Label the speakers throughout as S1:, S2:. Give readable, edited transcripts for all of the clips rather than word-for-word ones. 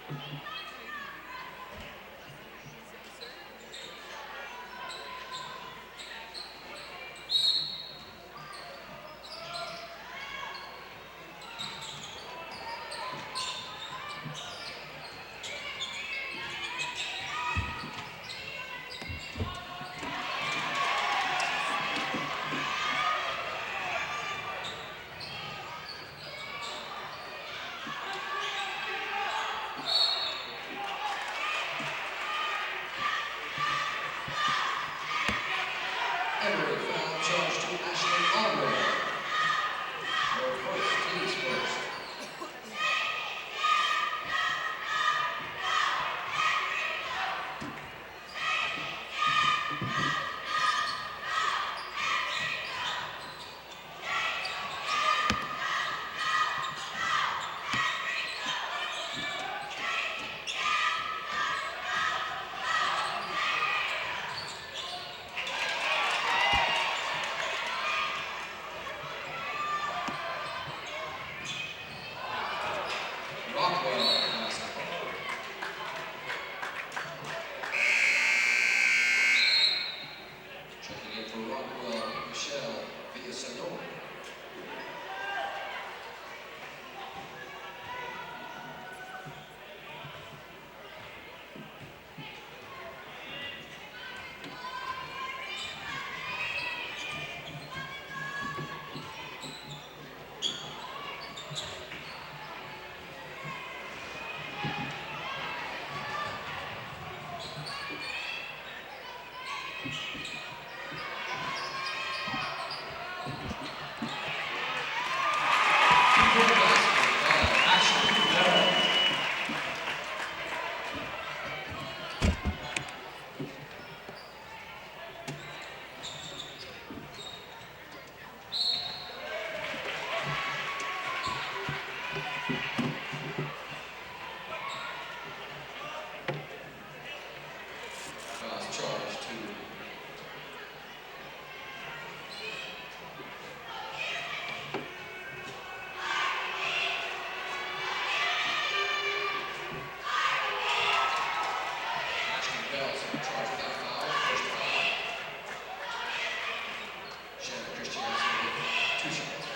S1: Emery foul charge to Emery. Her first, team's first. Rockwell basketball. Checking in for Rockwell, Michelle Villasenor. Charge to Ashton Bell's in charge of that foul, first foul. Shannon Christiansen with 2 shots.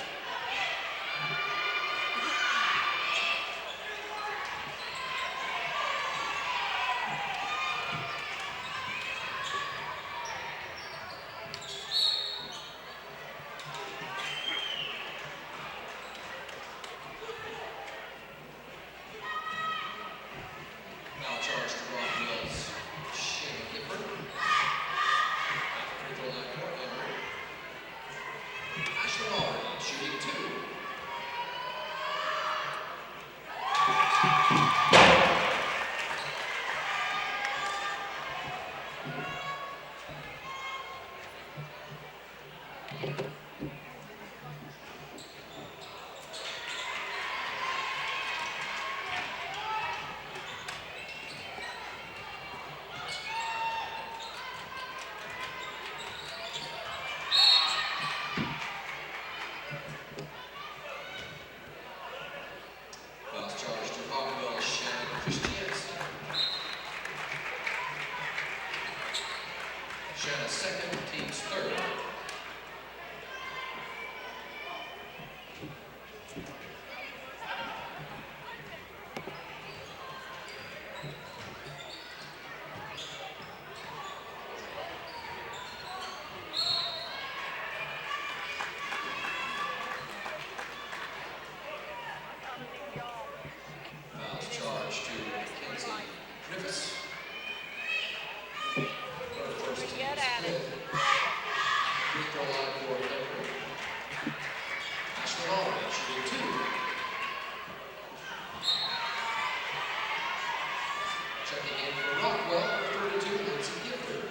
S1: Foul charge to Rockwell's Shane Gifford. At the free throw line for Emery. Ashley Alden shooting 2. Foul charge to Rockwell, Shannon Christiansen. Shannon's second, team's third. Foul charge to Mackenzie Griffiths. Her first, team's fifth. Free throw line for Emery. Ashley Alden shooting 2. Checking in for Rockwell, her 32, Lindsay Gifford.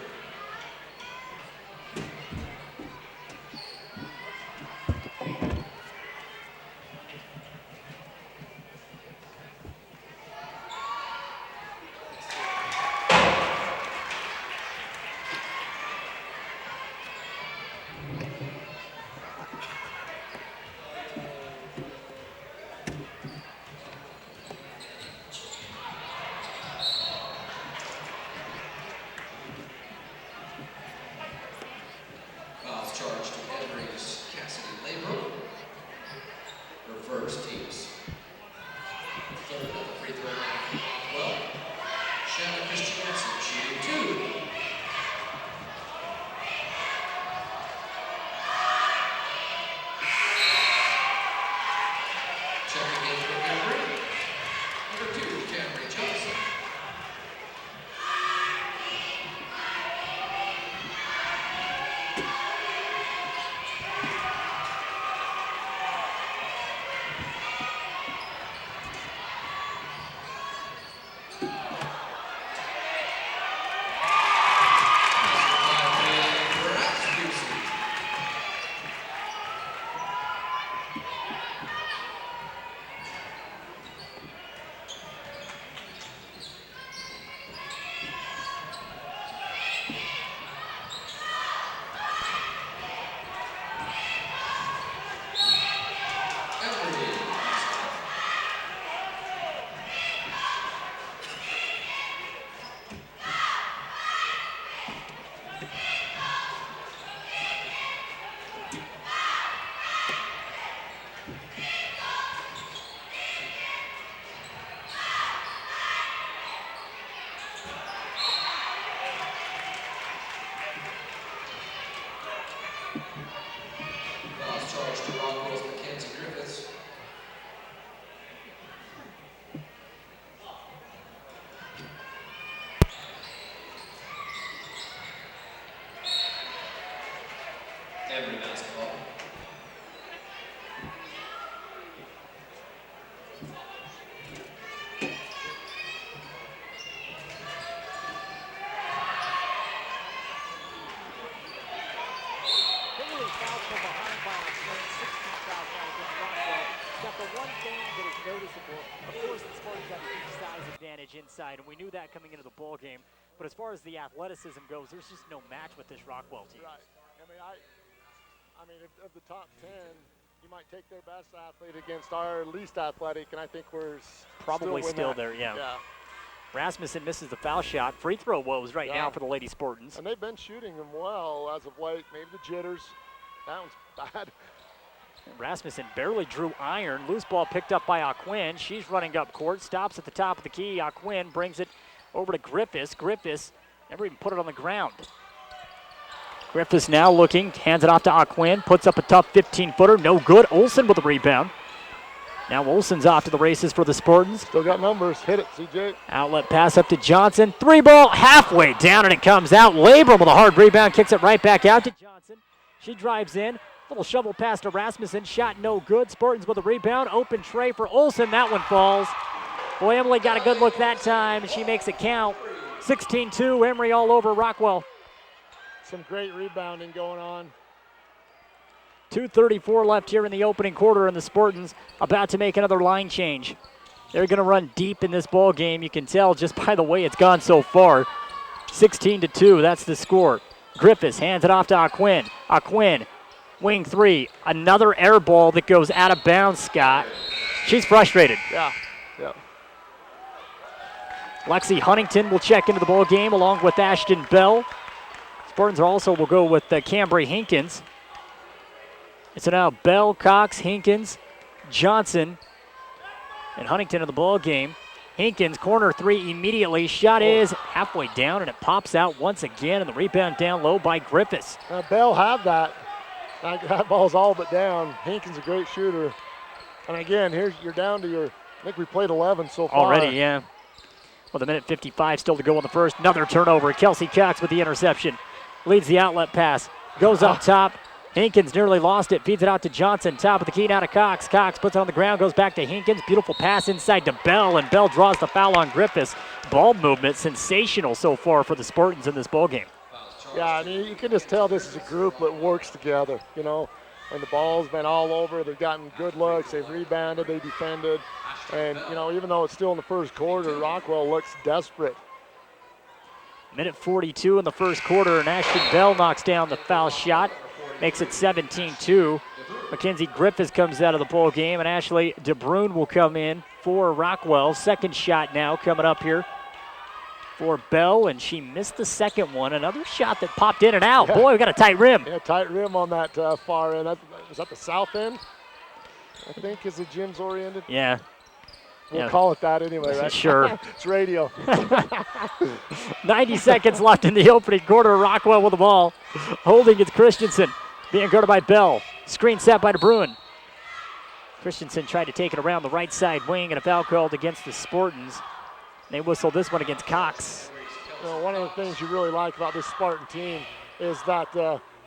S2: advantage inside, and we knew that coming into the ball game. But as far as the athleticism goes, there's just no match with this Rockwell team.
S3: Right. I mean, of the top 10, you might take their best athlete against our least athletic, and I think we're
S2: probably still there, yeah. Rasmussen misses the foul shot. Free throw woes right now for the Lady Spartans.
S3: And they've been shooting them well as of late. Maybe the jitters. That one's bad.
S2: Rasmussen barely drew iron. Loose ball picked up by Aquin. She's running up court, stops at the top of the key. Aquin brings it over to Griffiths. Griffiths never even put it on the ground. Griffiths now looking, hands it off to Aquin, puts up a tough 15-footer, no good. Olsen with the rebound. Now Olsen's off to the races for the Spartans.
S3: Still got numbers, hit it, CJ.
S2: Outlet pass up to Johnson, 3-ball, halfway down and it comes out. Labram with a hard rebound, kicks it right back out to Johnson. She drives in, little shovel pass to Rasmussen, shot no good. Spartans with a rebound, open tray for Olsen, that one falls. Boy, Emily got a good look that time and she makes it count. 16-2, Emery all over Rockwell.
S3: Some great rebounding going on.
S2: 2:34 left here in the opening quarter, and the Spartans about to make another line change. They're going to run deep in this ball game. You can tell just by the way it's gone so far. 16-2, that's the score. Griffiths hands it off to Aquin. Aquin, wing three. Another air ball that goes out of bounds, Scott. She's frustrated.
S3: Yeah.
S2: Lexi Huntington will check into the ball game along with Ashton Bell. Spartans also will go with Cambry Hinkins. So now Bell, Cox, Hinkins, Johnson, and Huntington in the ball game. Hinkins, corner three immediately. Shot is halfway down, and it pops out once again, and the rebound down low by Griffiths.
S3: Bell had that. That ball's all but down. Hinkins a great shooter. And again, you're down to I think we played 11 so far.
S2: Already, yeah. Well, the minute 55 still to go in the first. Another turnover. Kelsey Cox with the interception. Leads the outlet pass. Goes up top. Hinkins nearly lost it. Feeds it out to Johnson. Top of the key now to Cox. Cox puts it on the ground. Goes back to Hinkins. Beautiful pass inside to Bell. And Bell draws the foul on Griffiths. Ball movement sensational so far for the Spartans in this ball game.
S3: Yeah, I mean, you can just tell this is a group that works together, you know. And the ball's been all over. They've gotten good looks. They've rebounded. They defended. And, you know, even though it's still in the first quarter, Rockwell looks desperate.
S2: Minute 42 in the first quarter, and Ashton Bell knocks down the foul shot. Makes it 17-2. Mackenzie Griffiths comes out of the ball game, and Ashley DeBrune will come in for Rockwell. Second shot now coming up here for Bell, and she missed the second one. Another shot that popped in and out. Yeah. Boy, we got a tight rim.
S3: Yeah, tight rim on that far end. Was that the south end? I think as the gym's oriented.
S2: Yeah.
S3: We'll call it that anyway, right?
S2: Sure.
S3: It's radio.
S2: 90 seconds left in the opening quarter. Rockwell with the ball. Holding it's Christensen. Being guarded by Bell. Screen set by DeBrune. Christensen tried to take it around the right side wing, and a foul called against the Spartans. They whistled this one against Cox.
S3: You know, one of the things you really like about this Spartan team is that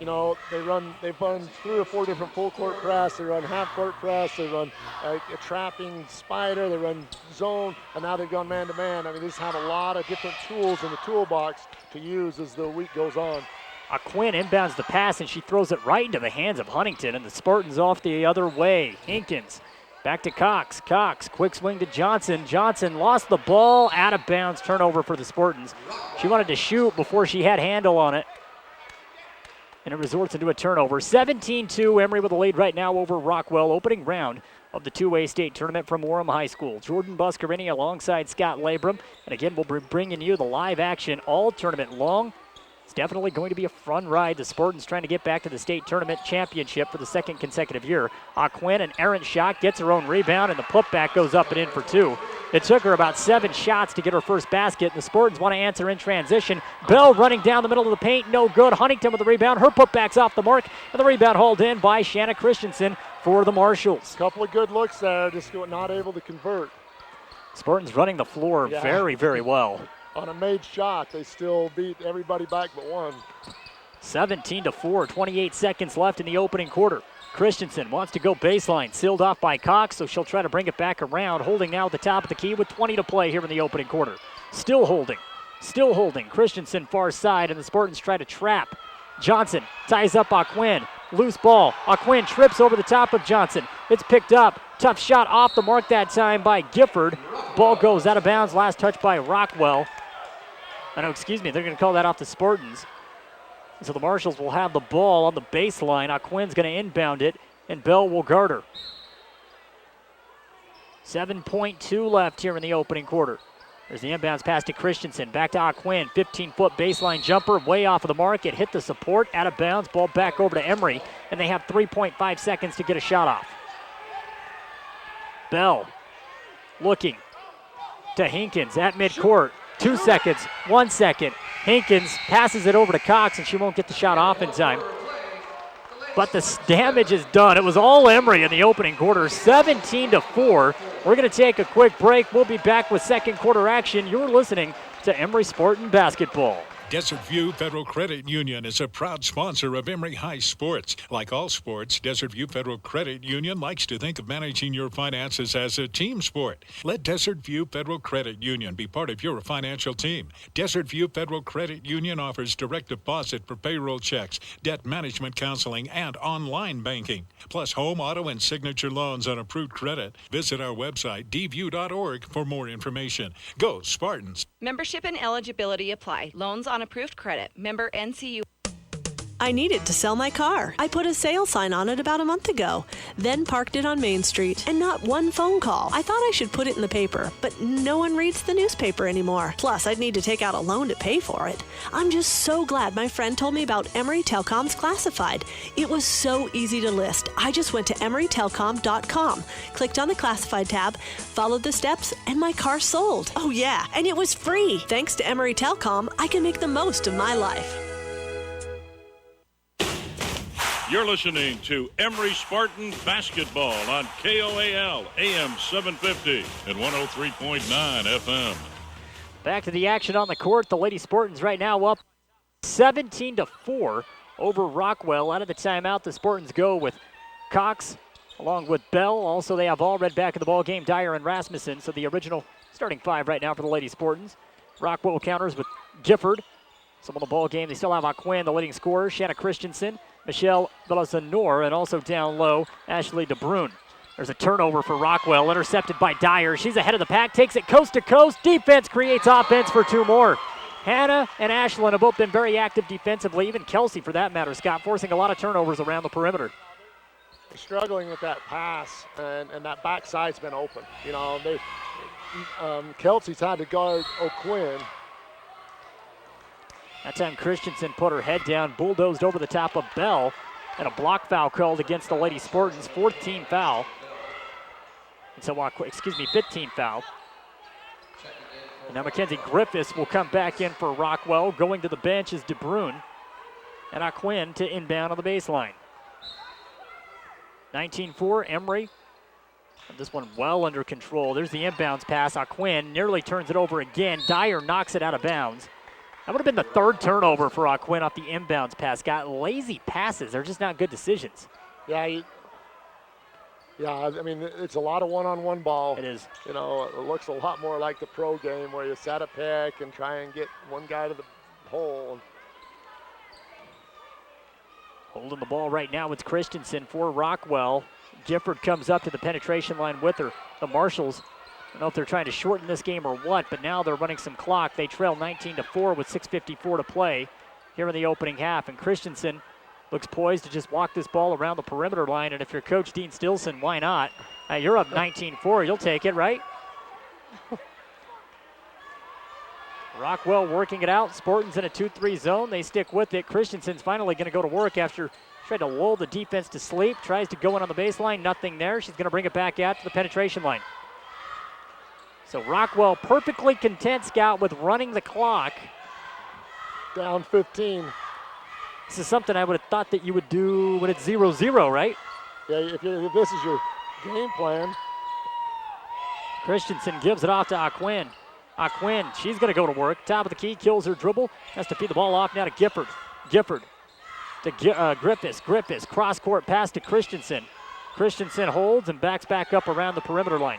S3: you know, they've run 3 or 4 different full court press. They run half court press. They run a trapping spider. They run zone, and now they've gone man to man. I mean, they just have a lot of different tools in the toolbox to use as the week goes on.
S2: Aquin inbounds the pass, and she throws it right into the hands of Huntington, and the Spartans off the other way. Hinkins back to Cox. Cox, quick swing to Johnson. Johnson lost the ball, out of bounds, turnover for the Spartans. She wanted to shoot before she had handle on it, and it resorts into a turnover. 17-2, Emery with a lead right now over Rockwell. Opening round of the 2A state tournament from Orem High School. Jordan Buscarini alongside Scott Labram. And again, we'll be bringing you the live action all tournament long. It's definitely going to be a fun ride. The Spartans trying to get back to the state tournament championship for the second consecutive year. Aquin, an errant shot, gets her own rebound, and the putback goes up and in for 2. It took her about 7 shots to get her first basket, and the Spartans want to answer in transition. Bell running down the middle of the paint, no good. Huntington with the rebound. Her putback's off the mark, and the rebound hauled in by Shanna Christensen for the Marshals.
S3: Couple of good looks there, just not able to convert.
S2: Spartans running the floor very, very well.
S3: On a made shot, they still beat everybody back but one.
S2: 17-4, 28 seconds left in the opening quarter. Christensen wants to go baseline, sealed off by Cox, so she'll try to bring it back around. Holding now at the top of the key with 20 to play here in the opening quarter. Still holding. Christensen far side, and the Spartans try to trap. Johnson ties up Aquin. Loose ball. Aquin trips over the top of Johnson. It's picked up. Tough shot off the mark that time by Gifford. Ball goes out of bounds. Last touch by Rockwell. They're going to call that off the Spartans. So the Marshals will have the ball on the baseline. Aquin's going to inbound it, and Bell will guard her. 7.2 left here in the opening quarter. There's the inbounds pass to Christensen. Back to Aquin. 15-foot baseline jumper, way off of the mark. It hit the support, out of bounds. Ball back over to Emery, and they have 3.5 seconds to get a shot off. Bell looking to Hinkins at midcourt. 2 seconds, 1 second. Hinkins passes it over to Cox, and she won't get the shot off in time. But the damage is done. It was all Emery in the opening quarter, 17-4. We're going to take a quick break. We'll be back with second quarter action. You're listening to Emery Spartan Basketball.
S4: Desert View Federal Credit Union is a proud sponsor of Emery High Sports. Like all sports, Desert View Federal Credit Union likes to think of managing your finances as a team sport. Let Desert View Federal Credit Union be part of your financial team. Desert View Federal Credit Union offers direct deposit for payroll checks, debt management counseling, and online banking. Plus home, auto, and signature loans on approved credit. Visit our website, dview.org, for more information. Go Spartans!
S5: Membership and eligibility apply. Loans on approved credit. Member NCU.
S6: I needed to sell my car. I put a sale sign on it about a month ago, then parked it on Main Street, and not one phone call. I thought I should put it in the paper, but no one reads the newspaper anymore. Plus, I'd need to take out a loan to pay for it. I'm just so glad my friend told me about Emery Telecom's Classified. It was so easy to list. I just went to emerytelecom.com, clicked on the Classified tab, followed the steps, and my car sold. Oh yeah, and it was free. Thanks to Emery Telecom, I can make the most of my life.
S7: You're listening to Emery Spartan Basketball on KOAL AM 750 and 103.9 FM.
S2: Back to the action on the court. The Lady Spartans right now up 17-4 over Rockwell. Out of the timeout, the Spartans go with Cox along with Bell. Also, they have Allred back in the ball game, Dyer and Rasmussen. So the original starting five right now for the Lady Spartans. Rockwell counters with Gifford. Some on the ball game, they still have Aquin, the leading scorer, Shanna Christensen, Michelle Villasenor, and also down low, Ashley DeBrun. There's a turnover for Rockwell, intercepted by Dyer. She's ahead of the pack, takes it coast to coast. Defense creates offense for two more. Hannah and Ashlyn have both been very active defensively, even Kelsey for that matter, Scott, forcing a lot of turnovers around the perimeter.
S3: They're struggling with that pass, and that backside's been open. You know, Kelsey's had to guard O'Quinn.
S2: That time Christensen put her head down, bulldozed over the top of Bell, and a block foul called against the Lady Spartans, 4th team foul. And so, 15 foul. And now Mackenzie Griffiths will come back in for Rockwell. Going to the bench is DeBrun. And Aquin to inbound on the baseline. 19-4, Emery. And this one well under control. There's the inbounds pass. Aquin nearly turns it over again. Dyer knocks it out of bounds. That would have been the third turnover for Aquin off the inbounds pass. Got lazy passes. They're just not good decisions.
S3: Yeah, I mean, it's a lot of one-on-one ball.
S2: It is.
S3: You know, it looks a lot more like the pro game where you set a pick and try and get one guy to the hole.
S2: Holding the ball right now, it's Christensen for Rockwell. Gifford comes up to the penetration line with her. The Marshals, I don't know if they're trying to shorten this game or what, but now they're running some clock. They trail 19-4 with 6:54 to play here in the opening half. And Christensen looks poised to just walk this ball around the perimeter line. And if you're Coach Dean Stilson, why not? You're up 19-4. You'll take it, right? Rockwell working it out. Spartans in a 2-3 zone. They stick with it. Christensen's finally going to go to work after trying to lull the defense to sleep. Tries to go in on the baseline. Nothing there. She's going to bring it back out to the penetration line. So Rockwell perfectly content, Scout, with running the clock.
S3: Down 15.
S2: This is something I would have thought that you would do when it's 0-0, right?
S3: Yeah, if this is your game plan.
S2: Christensen gives it off to Aquin. Aquin, she's going to go to work. Top of the key, kills her dribble. Has to feed the ball off now to Gifford. Gifford to Griffiths. Griffiths, cross-court pass to Christensen. Christensen holds and backs back up around the perimeter line.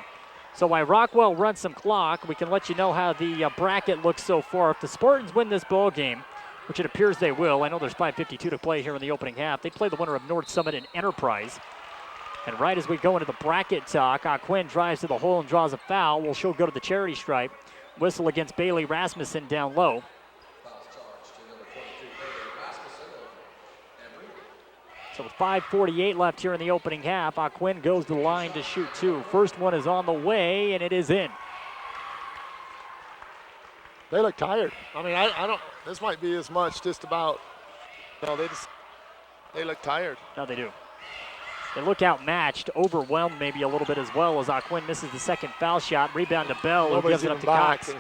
S2: So while Rockwell runs some clock, we can let you know how the bracket looks so far. If the Spartans win this ball game, which it appears they will, I know there's 5:52 to play here in the opening half. They play the winner of North Summit and Enterprise. And right as we go into the bracket talk, Quinn drives to the hole and draws a foul. Well, she'll go to the charity stripe. Whistle against Bailey Rasmussen down low. So with 5:48 left here in the opening half, Quinn goes to the line to shoot two. First one is on the way, and it is in.
S3: They look tired. I mean, I don't, this might be as much just about, no, they look tired.
S2: No, they do. They look outmatched, overwhelmed maybe a little bit as well as Quinn misses the second foul shot. Rebound to Bell, who gives it up to Cox.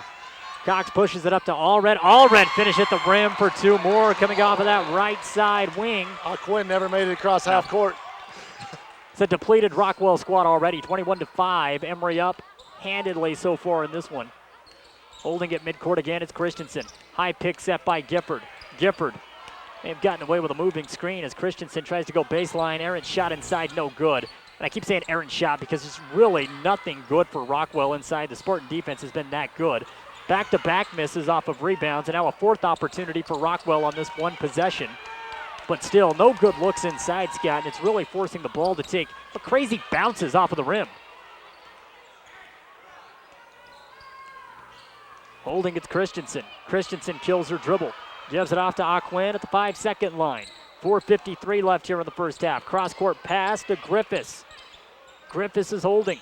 S2: Cox pushes it up to Allred. Allred finish at the rim for two more coming off of that right side wing.
S3: Quinn never made it across half court.
S2: It's a depleted Rockwell squad already, 21-5. Emery up handedly so far in this one. Holding it midcourt again, it's Christensen. High pick set by Gifford. Gifford may have gotten away with a moving screen as Christensen tries to go baseline. Aaron's shot inside, no good. And I keep saying Aaron's shot because it's really nothing good for Rockwell inside. The Spartan defense has been that good. Back-to-back misses off of rebounds, and now a fourth opportunity for Rockwell on this one possession. But still, no good looks inside, Scott, and it's really forcing the ball to take crazy bounces off of the rim. Holding it's Christensen. Christensen kills her dribble. Gives it off to Quinn at the 5-second line. 4:53 left here in the first half. Cross-court pass to Griffiths. Griffiths is holding.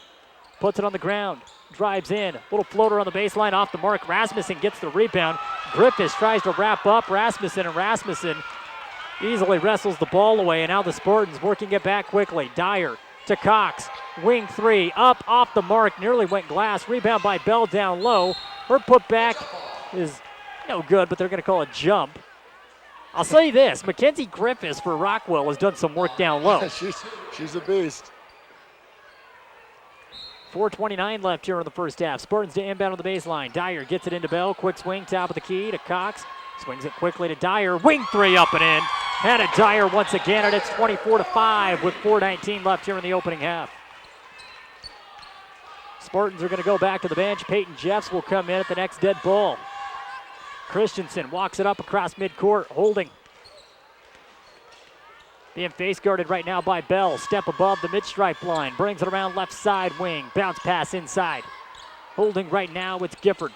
S2: Puts it on the ground. Drives in. Little floater on the baseline off the mark. Rasmussen gets the rebound. Griffiths tries to wrap up Rasmussen, and Rasmussen easily wrestles the ball away. And now the Spartans working it back quickly. Dyer to Cox. Wing three. Up off the mark. Nearly went glass. Rebound by Bell down low. Her putback is no good, but they're going to call a jump. I'll say this, Mackenzie Griffiths for Rockwell has done some work down low.
S3: she's a beast.
S2: 4:29 left here in the first half. Spartans to inbound on the baseline. Dyer gets it into Bell. Quick swing, top of the key to Cox. Swings it quickly to Dyer. Wing three up and in. And a Dyer once again, and it's 24-5 with 4:19 left here in the opening half. Spartans are going to go back to the bench. Peyton Jeffs will come in at the next dead ball. Christensen walks it up across midcourt, holding. Being face guarded right now by Bell. Step above the mid-stripe line. Brings it around left side wing. Bounce pass inside. Holding right now, it's Gifford.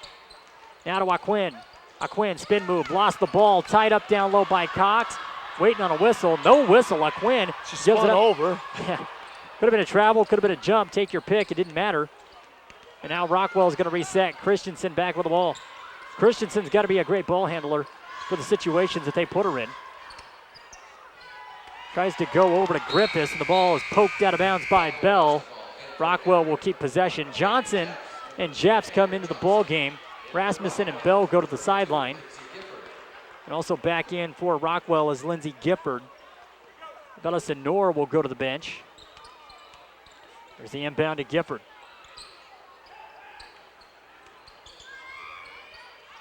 S2: Now to Quinn. Quinn spin move. Lost the ball. Tied up down low by Cox. Waiting on a whistle. No whistle. Quinn
S3: gives
S2: it
S3: up. Over.
S2: Yeah. Could have been a travel. Could have been a jump. Take your pick. It didn't matter. And now Rockwell is going to reset. Christensen back with the ball. Christensen's got to be a great ball handler for the situations that they put her in. Tries to go over to Griffiths, and the ball is poked out of bounds by Bell. Rockwell will keep possession. Johnson and Jeffs come into the ball game. Rasmussen and Bell go to the sideline. And also back in for Rockwell is Lindsey Gifford. Bella Sonor will go to the bench. There's the inbound to Gifford.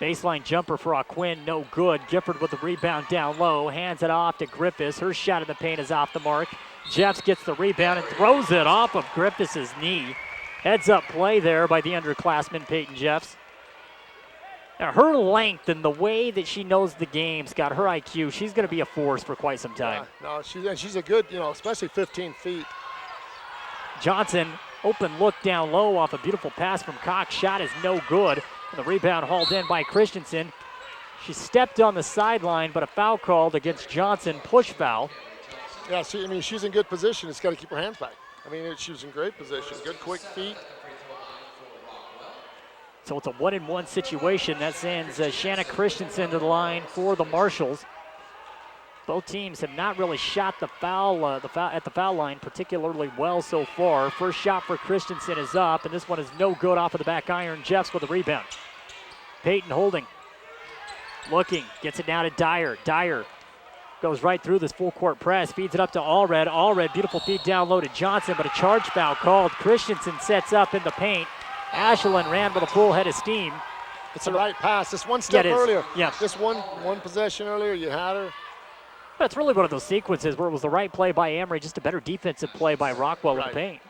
S2: Baseline jumper for Quinn, no good. Gifford with the rebound down low, hands it off to Griffiths. Her shot in the paint is off the mark. Jeffs gets the rebound and throws it off of Griffiths' knee. Heads up play there by the underclassman Peyton Jeffs. Now her length and the way that she knows the game, Scott, her IQ, she's going to be a force for quite some time.
S3: Yeah, no, she's a good, especially 15 feet.
S2: Johnson, open look down low off a beautiful pass from Cox. Shot is no good. And the rebound hauled in by Christensen. She stepped on the sideline, but a foul called against Johnson, push foul.
S3: Yeah, she's in good position. It's got to keep her hands back. She's in great position. Good quick feet.
S2: So it's a 1-and-1 situation. That sends Shanna Christensen to the line for the Marshals. Both teams have not really shot the foul at the foul line particularly well so far. First shot for Christensen is up, and this one is no good off of the back iron. Jeffs with a rebound. Peyton holding. Looking, gets it down to Dyer. Dyer goes right through this full court press, feeds it up to Allred. Allred, beautiful feed down low to Johnson, but a charge foul called. Christensen sets up in the paint. Ashland ran with a full head of steam.
S3: It's the right pass. Just one step earlier.
S2: Yeah.
S3: Just one possession earlier, you had her.
S2: But it's really one of those sequences where it was the right play by Emery, just a better defensive play by Rockwell in the paint.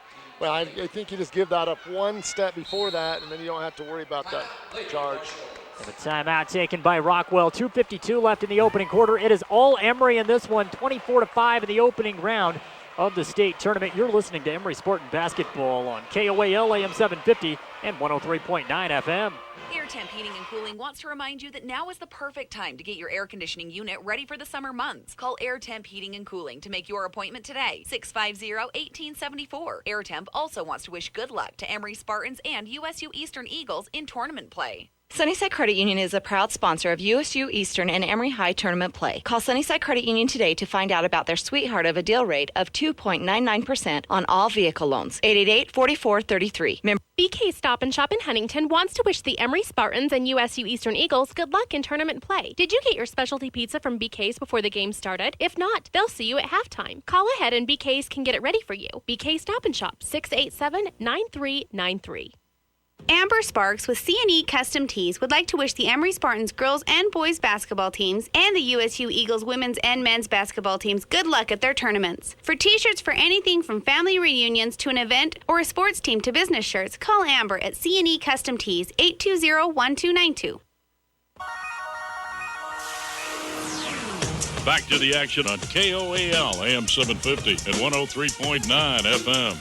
S3: Well, I think you just give that up one step before that, and then you don't have to worry about that charge.
S2: And a timeout taken by Rockwell. 2:52 left in the opening quarter. It is all Emery in this one, 24-5 in the opening round. of the state tournament. You're listening to Emery Sport and Basketball on KOAL AM 750 and 103.9 FM.
S5: Air Temp Heating and Cooling wants to remind you that now is the perfect time to get your air conditioning unit ready for the summer months. Call Air Temp Heating and Cooling to make your appointment today. 650-1874. Air Temp also wants to wish good luck to Emery Spartans and USU Eastern Eagles in tournament play. Sunnyside Credit Union is a proud sponsor of USU Eastern and Emery High tournament play. Call Sunnyside Credit Union today to find out about their sweetheart of a deal rate of 2.99% on all vehicle loans. 888-4433.
S8: BK Stop and Shop in Huntington wants to wish the Emery Spartans and USU Eastern Eagles good luck in tournament play. Did you get your specialty pizza from BK's before the game started? If not, they'll see you at halftime. Call ahead and BK's can get it ready for you. BK Stop and Shop, 687-9393.
S9: Amber Sparks with C&E Custom Tees would like to wish the Emery Spartans girls and boys basketball teams and the USU Eagles women's and men's basketball teams good luck at their tournaments. For t-shirts for anything from family reunions to an event or a sports team to business shirts, call Amber at C&E Custom Tees, 820-1292.
S7: Back to the action on KOAL AM 750 and 103.9 FM.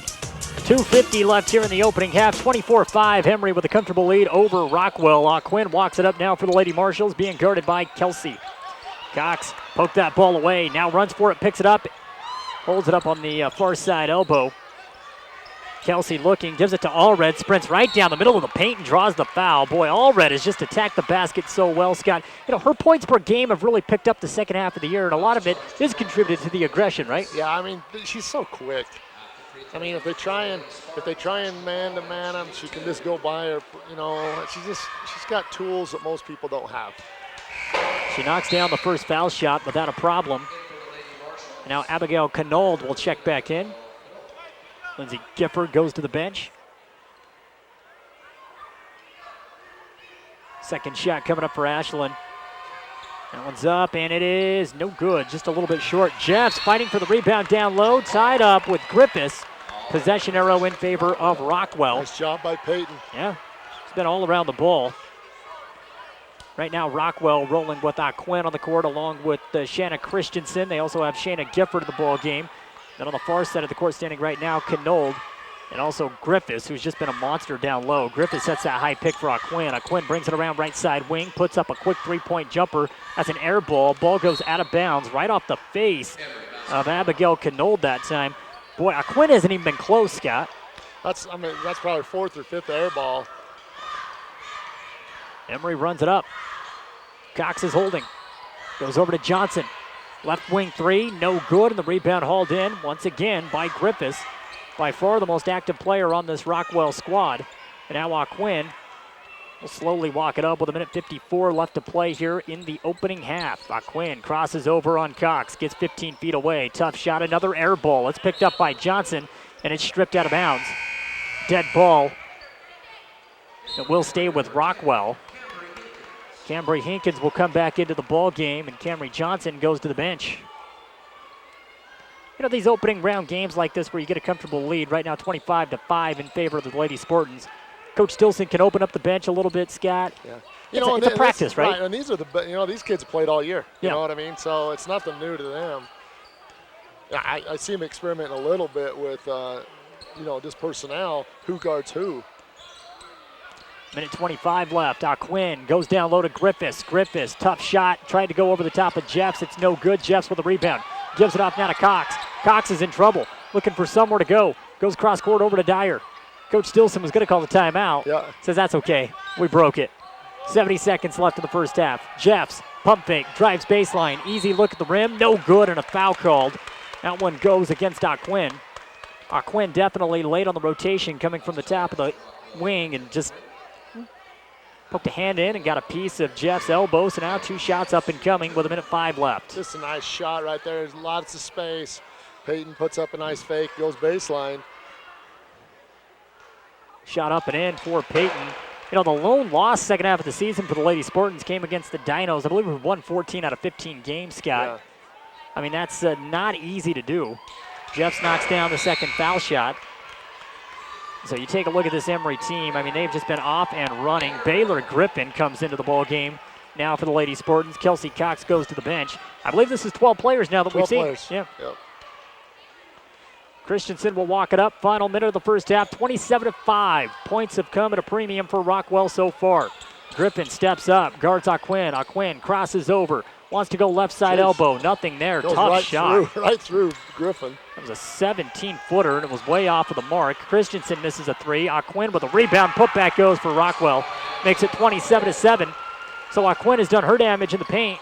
S2: 2:50 left here in the opening half. 24-5. Emery with a comfortable lead over Rockwell. Quinn walks it up now for the Lady Marshals, being guarded by Kelsey. Cox poked that ball away. Now runs for it, picks it up, holds it up on the far side elbow. Kelsey looking, gives it to Allred, sprints right down the middle of the paint and draws the foul. Boy, Allred has just attacked the basket so well, Scott. You know, her points per game have really picked up the second half of the year, and a lot of it is contributed to the aggression, right?
S3: Yeah, I mean, she's so quick. I mean, if they try and man-to-man them, she can just go by her. You know, she's got tools that most people don't have.
S2: She knocks down the first foul shot without a problem. And now Abigail Canold will check back in. Lindsey Gifford goes to the bench. Second shot coming up for Ashland. That one's up, and it is no good. Just a little bit short. Jeffs fighting for the rebound down low. Tied up with Griffiths. Possession arrow in favor of Rockwell.
S3: Nice job by Peyton.
S2: Yeah, she's been all around the ball. Right now, Rockwell rolling with Quinn on the court along with Shanna Christensen. They also have Shayna Gifford in the ball game. Then on the far side of the court standing right now, Canold. And also Griffiths, who's just been a monster down low. Griffiths sets that high pick for Quinn. Quinn brings it around right side wing, puts up a quick three-point jumper. That's an air ball. Ball goes out of bounds right off the face of Abigail Canold that time. Boy, Quinn hasn't even been close, Scott.
S3: That's probably fourth or fifth air ball.
S2: Emery runs it up. Cox is holding. Goes over to Johnson. Left wing three, no good, and the rebound hauled in once again by Griffiths. By far the most active player on this Rockwell squad. And now Quinn will slowly walk it up with 1:54 left to play here in the opening half. Quinn crosses over on Cox, gets 15 feet away. Tough shot, another air ball. It's picked up by Johnson, and it's stripped out of bounds. Dead ball. It will stay with Rockwell. Cambry Hinkins will come back into the ball game, and Camry Johnson goes to the bench. You know, these opening round games like this where you get a comfortable lead, right now 25-5 in favor of the Lady Spartans. Coach Stilson can open up the bench a little bit, Scott.
S3: Yeah.
S2: It's a practice, right?
S3: And these are these kids have played all year. You
S2: Yeah.
S3: know what I mean? So it's nothing new to them. I see them experimenting a little bit with, just personnel, who guards who.
S2: 1:25 left. Quinn goes down low to Griffiths. Griffiths, tough shot, tried to go over the top of Jeffs. It's no good. Jeffs with a rebound. Gives it off now to Cox. Cox is in trouble, looking for somewhere to go. Goes cross court over to Dyer. Coach Stilson was going to call the timeout.
S3: Yeah.
S2: Says that's okay. We broke it. 70 seconds left in the first half. Jeffs, pump fake, drives baseline. Easy look at the rim. No good, and a foul called. That one goes against Quinn. Quinn definitely late on the rotation, coming from the top of the wing, and just poked a hand in and got a piece of Jeff's elbow. So now 2 shots up and coming with 1:05 left.
S3: Just a nice shot right there. There's lots of space. Peyton puts up a nice fake, goes baseline.
S2: Shot up and in for Peyton. You know, the lone loss second half of the season for the Lady Spartans came against the Dinos. I believe we won 14 out of 15 games, Scott.
S3: Yeah.
S2: I mean, that's not easy to do. Jeffs knocks down the second foul shot. So you take a look at this Emery team. I mean, they've just been off and running. Baylor Griffin comes into the ball game now for the Lady Spartans. Kelsey Cox goes to the bench. I believe this is 12 players now that we've seen.
S3: 12 players.
S2: Yeah.
S3: Yep.
S2: Christensen will walk it up. Final minute of the first half, 27-5. Points have come at a premium for Rockwell so far. Griffin steps up, guards Aquin. Aquin crosses over, wants to go left side elbow. Nothing there.
S3: Goes
S2: Tough shot.
S3: Right through Griffin.
S2: That was a 17-footer, and it was way off of the mark. Christensen misses a three. Aquin with a rebound. Putback goes for Rockwell. Makes it 27-7. So Aquin has done her damage in the paint.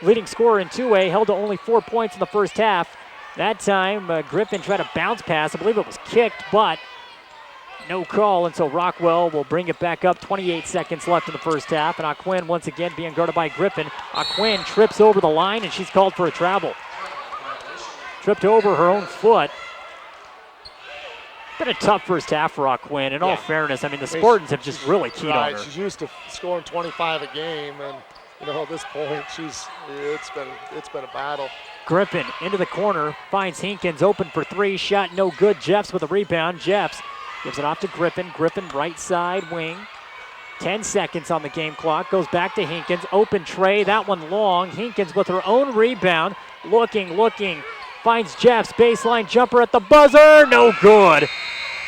S2: Leading scorer in two-way, held to only 4 points in the first half. That time, Griffin tried a bounce pass. I believe it was kicked, but no call, and so Rockwell will bring it back up. 28 seconds left in the first half, and Aquin once again being guarded by Griffin. Aquin trips over the line, and she's called for a travel. Tripped over her own foot. Been a tough first half for Aquin. In all fairness, I mean, the Spartans have just really keyed on her.
S3: She's used to scoring 25 a game, and at this point, it's been a battle.
S2: Griffin into the corner, finds Hinkins open for three, shot no good. Jeffs with a rebound. Jeffs gives it off to Griffin. Griffin right side wing. 10 seconds on the game clock. Goes back to Hinkins. Open tray, that one long. Hinkins with her own rebound. Looking. Finds Jeffs. Baseline jumper at the buzzer. No good.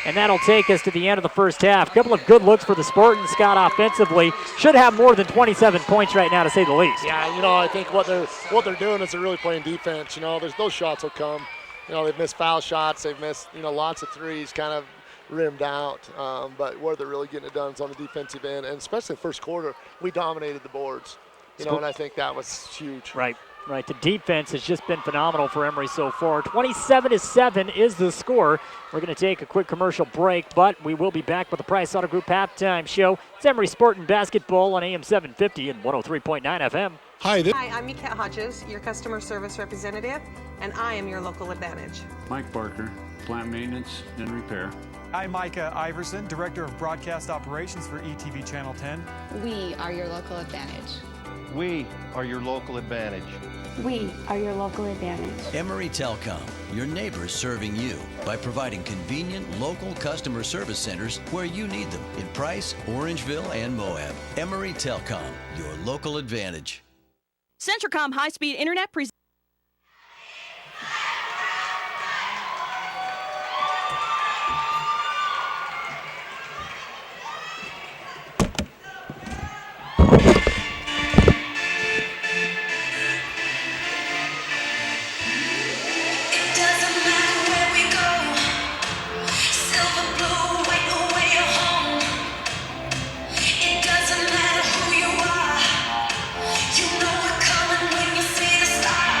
S2: And that'll take us to the end of the first half. Couple of good looks for the Spartans, Scott, offensively. Should have more than 27 points right now, to say the least.
S3: Yeah, I think what they're doing is they're really playing defense. Those shots will come. They've missed foul shots. They've missed, lots of threes kind of rimmed out. But where they're really getting it done is on the defensive end. And especially the first quarter, we dominated the boards. And I think that was huge.
S2: Right, the defense has just been phenomenal for Emery so far. 27-7 is the score. We're going to take a quick commercial break, but we will be back with the Price Auto Group halftime show. It's Emery Spartan Basketball on AM 750 and 103.9 FM.
S10: Hi, I'm Mikat Hodges, your customer service representative, and I am your local advantage.
S11: Mike Barker, plant maintenance and repair.
S12: I'm Micah Iverson, Director of Broadcast Operations for ETV Channel 10.
S13: We are your local advantage.
S14: We are your local advantage.
S15: We are your local advantage.
S16: Emery Telecom, your neighbors serving you by providing convenient local customer service centers where you need them in Price, Orangeville, and Moab. Emery Telecom, your local advantage.
S17: Centricom High-Speed Internet presents.
S18: It doesn't matter who you are, you know we're coming when you see the stars.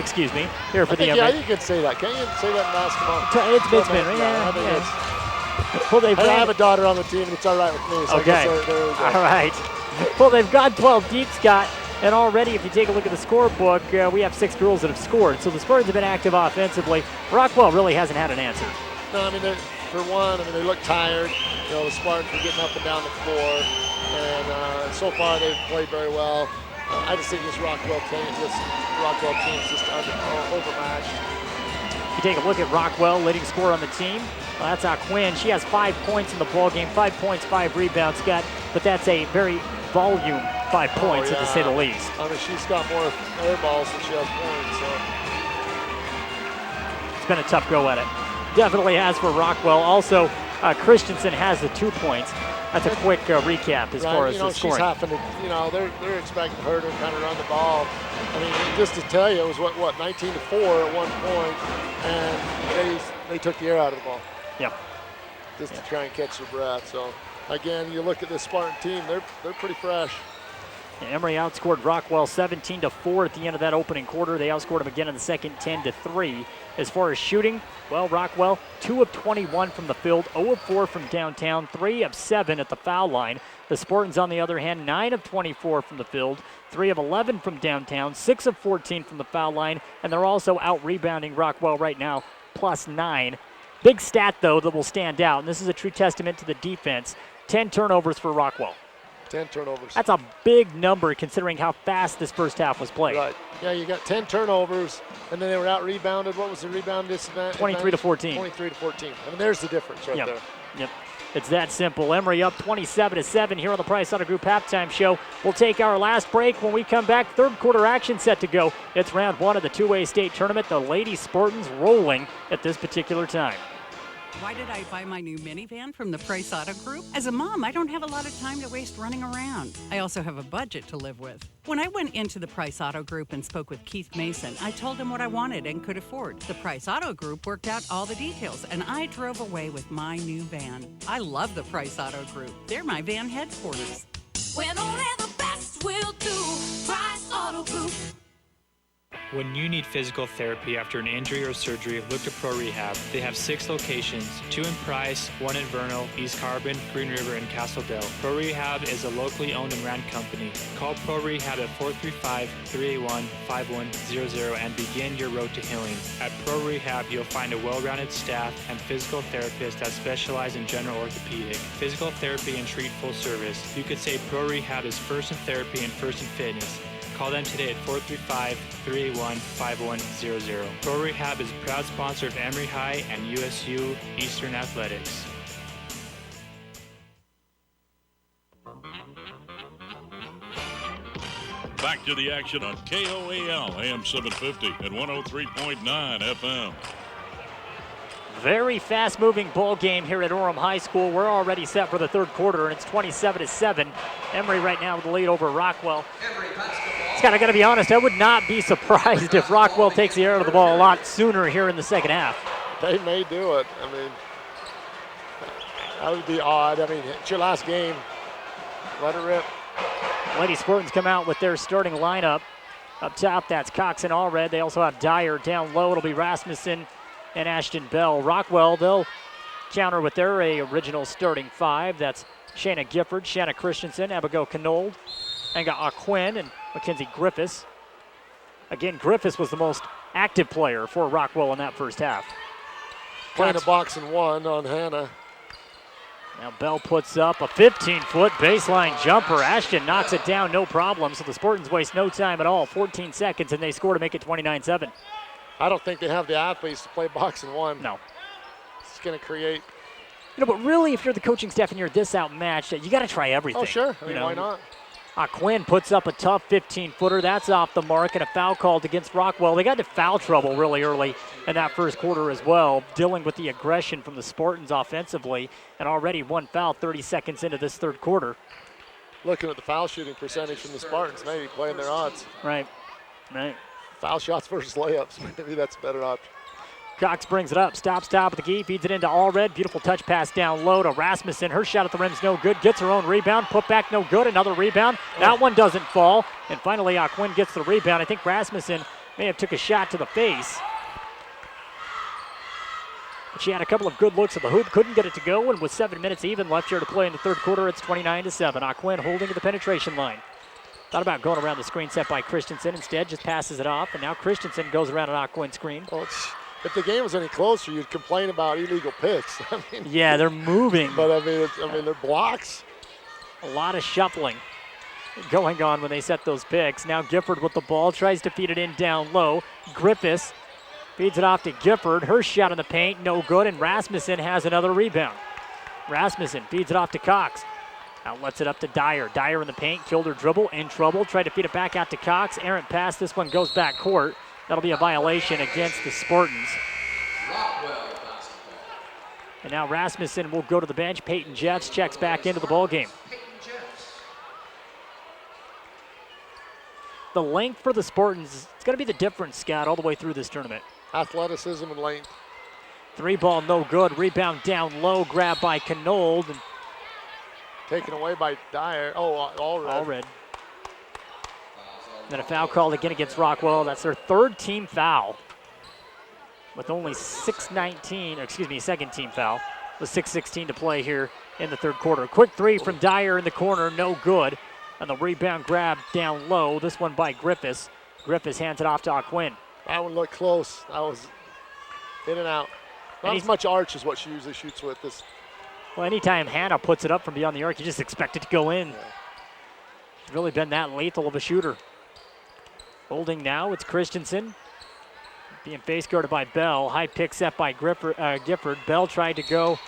S2: excuse me, here for the
S3: yeah, you can say that. Can you say that in basketball?
S2: It's midsman, yeah.
S3: I think
S2: Well, they've
S3: I have a daughter on the team, and it's all right with me. So
S2: okay.
S3: I guess there we go.
S2: All right. Well, they've got 12 deep, Scott. And already, if you take a look at the scorebook, we have 6 girls that have scored. So the Spartans have been active offensively. Rockwell really hasn't had an answer.
S3: No, I mean, for one, they look tired. You know, the Spartans are getting up and down the floor. And so far, they've played very well. I just think this Rockwell team's just overmatched.
S2: If you take a look at Rockwell, leading scorer on the team, well, that's Quinn. She has 5 points in the ball game, 5 points, 5 rebounds, Scott. But that's a very volume 5 points, to say the least.
S3: I mean, she's got more air balls than she has points, so.
S2: It's been a tough go at it. Definitely has for Rockwell. Also, Christensen has the 2 points. That's a quick recap as far as the scoring.
S3: She's having to, they're expecting her to kind of run the ball. I mean, just to tell you, it was what 19-4 at one point, and they took the air out of the ball.
S2: Yep.
S3: Just to try and catch their breath. So, again, you look at this Spartan team; they're pretty fresh.
S2: Emery outscored Rockwell 17-4 at the end of that opening quarter. They outscored them again in the second 10-3. As far as shooting, well, Rockwell 2 of 21 from the field, 0 of 4 from downtown, 3 of 7 at the foul line. The Spartans, on the other hand, 9 of 24 from the field, 3 of 11 from downtown, 6 of 14 from the foul line, and they're also out-rebounding Rockwell right now, +9. Big stat, though, that will stand out, and this is a true testament to the defense, 10 turnovers for Rockwell.
S3: 10 turnovers.
S2: That's a big number considering how fast this first half was played.
S3: Right. Yeah, you got 10 turnovers, and then they were out-rebounded. What was the rebound disadvantage?
S2: 23-14.
S3: 23-14. I mean, there's the difference right there.
S2: Yep. It's that simple. Emery up 27-7 here on the Price Auto Group halftime show. We'll take our last break. When we come back, third quarter action set to go. It's round 1 of the 2A state tournament. The Lady Spartans rolling at this particular time.
S18: Why did I buy my new minivan from the Price Auto Group? As a mom, I don't have a lot of time to waste running around. I also have a budget to live with. When I went into the Price Auto Group and spoke with Keith Mason, I told him what I wanted and could afford. The Price Auto Group worked out all the details, and I drove away with my new van. I love the Price Auto Group. They're my van headquarters.
S19: When only the best will do, Price Auto Group.
S20: When you need physical therapy after an injury or surgery, look to Pro Rehab. They have 6 locations, 2 in Price, 1 in Vernal, East Carbon, Green River, and Castle Dale. Pro Rehab is a locally owned and ran company. Call Pro Rehab at 435-381-5100 and begin your road to healing. At Pro Rehab, you'll find a well-rounded staff and physical therapists that specialize in general orthopedic, physical therapy, and treat full service. You could say Pro Rehab is first in therapy and first in fitness. Call them today at 435-381-5100. Pro Rehab is a proud sponsor of Emery High and USU Eastern Athletics.
S7: Back to the action on KOAL AM 750 and 103.9 FM.
S2: Very fast-moving ball game here at Orem High School. We're already set for the third quarter, and it's 27-7. Emery right now with the lead over Rockwell. Scott, I got to be honest, I would not be surprised if Rockwell takes the air out of the ball a lot sooner here in the second half.
S3: They may do it. I mean, that would be odd. I mean, it's your last game. Let it rip.
S2: Lady Spartans come out with their starting lineup. Up top, that's Cox and Allred. They also have Dyer down low. It'll be Rasmussen and Ashton Bell. Rockwell, they'll counter with their original starting 5. That's Shanna Gifford, Shanna Christensen, Abigail Canold, Anga Quinn, and Mackenzie Griffiths. Again, Griffiths was the most active player for Rockwell in that first half.
S3: Playing a box and 1 on Hannah.
S2: Now Bell puts up a 15-foot baseline jumper. Ashton knocks it down, no problem. So the Spartans waste no time at all. 14 seconds, and they score to make it 29-7.
S3: I don't think they have the athletes to play box and 1.
S2: No.
S3: It's going to create.
S2: But really, if you're the coaching staff and you're this outmatched, you got to try everything.
S3: Oh, sure. I mean, why not?
S2: Quinn puts up a tough 15-footer. That's off the mark, and a foul called against Rockwell. They got into foul trouble really early in that first quarter as well, dealing with the aggression from the Spartans offensively, and already 1 foul 30 seconds into this third quarter.
S3: Looking at the foul shooting percentage from the Spartans, maybe playing their odds.
S2: Right.
S3: Foul shots versus layups, maybe that's a better option.
S2: Cox brings it up, stops top of the key, feeds it into Allred. Beautiful touch pass down low to Rasmussen. Her shot at the rim's no good, gets her own rebound. Put back no good, another rebound. That one doesn't fall. And finally, Quinn gets the rebound. I think Rasmussen May have took a shot to the face. But she had a couple of good looks at the hoop, couldn't get it to go, and with 7 minutes even left here to play in the third quarter, it's 29-7. Aquin holding at the penetration line. Thought about going around the screen set by Christensen. Instead, just passes it off, and now Christensen goes around an Aquin screen.
S3: Well, if the game was any closer, you'd complain about illegal picks. I mean,
S2: yeah, they're moving.
S3: But I mean, they're blocks.
S2: A lot of shuffling going on when they set those picks. Now Gifford with the ball, tries to feed it in down low. Griffiths feeds it off to Gifford. Her shot in the paint, no good, and Rasmussen has another rebound. Rasmussen feeds it off to Cox. Now lets it up to Dyer. Dyer in the paint, killed her dribble, in trouble. Tried to feed it back out to Cox. Errant pass, this one goes back court. That'll be a violation against the Spartans.
S1: Rockwell basketball.
S2: And now Rasmussen will go to the bench. Peyton Jeffs checks back into the ballgame. The length for the Spartans, it's going to be the difference, Scott, all the way through this tournament.
S3: Athleticism and length.
S2: 3 ball, no good. Rebound down low, grab by Knold. And
S3: taken away by Dyer. Oh, all red.
S2: All red. Then a foul called again against Rockwell. That's their third team foul. With only 6:19, second team foul. With 6:16 to play here in the third quarter. Quick 3 from Dyer in the corner, no good. And the rebound grab down low. This one by Griffiths. Griffiths hands it off to Aquin.
S3: That one looked close. That was in and out. Not as much arch as what she usually shoots with. This.
S2: Well, anytime Hannah puts it up from beyond the arc, you just expect it to go in.
S3: Yeah.
S2: It's really been that lethal of a shooter. Holding now, it's Christensen. Being face guarded by Bell. High pick set by Gifford. Bell tried to go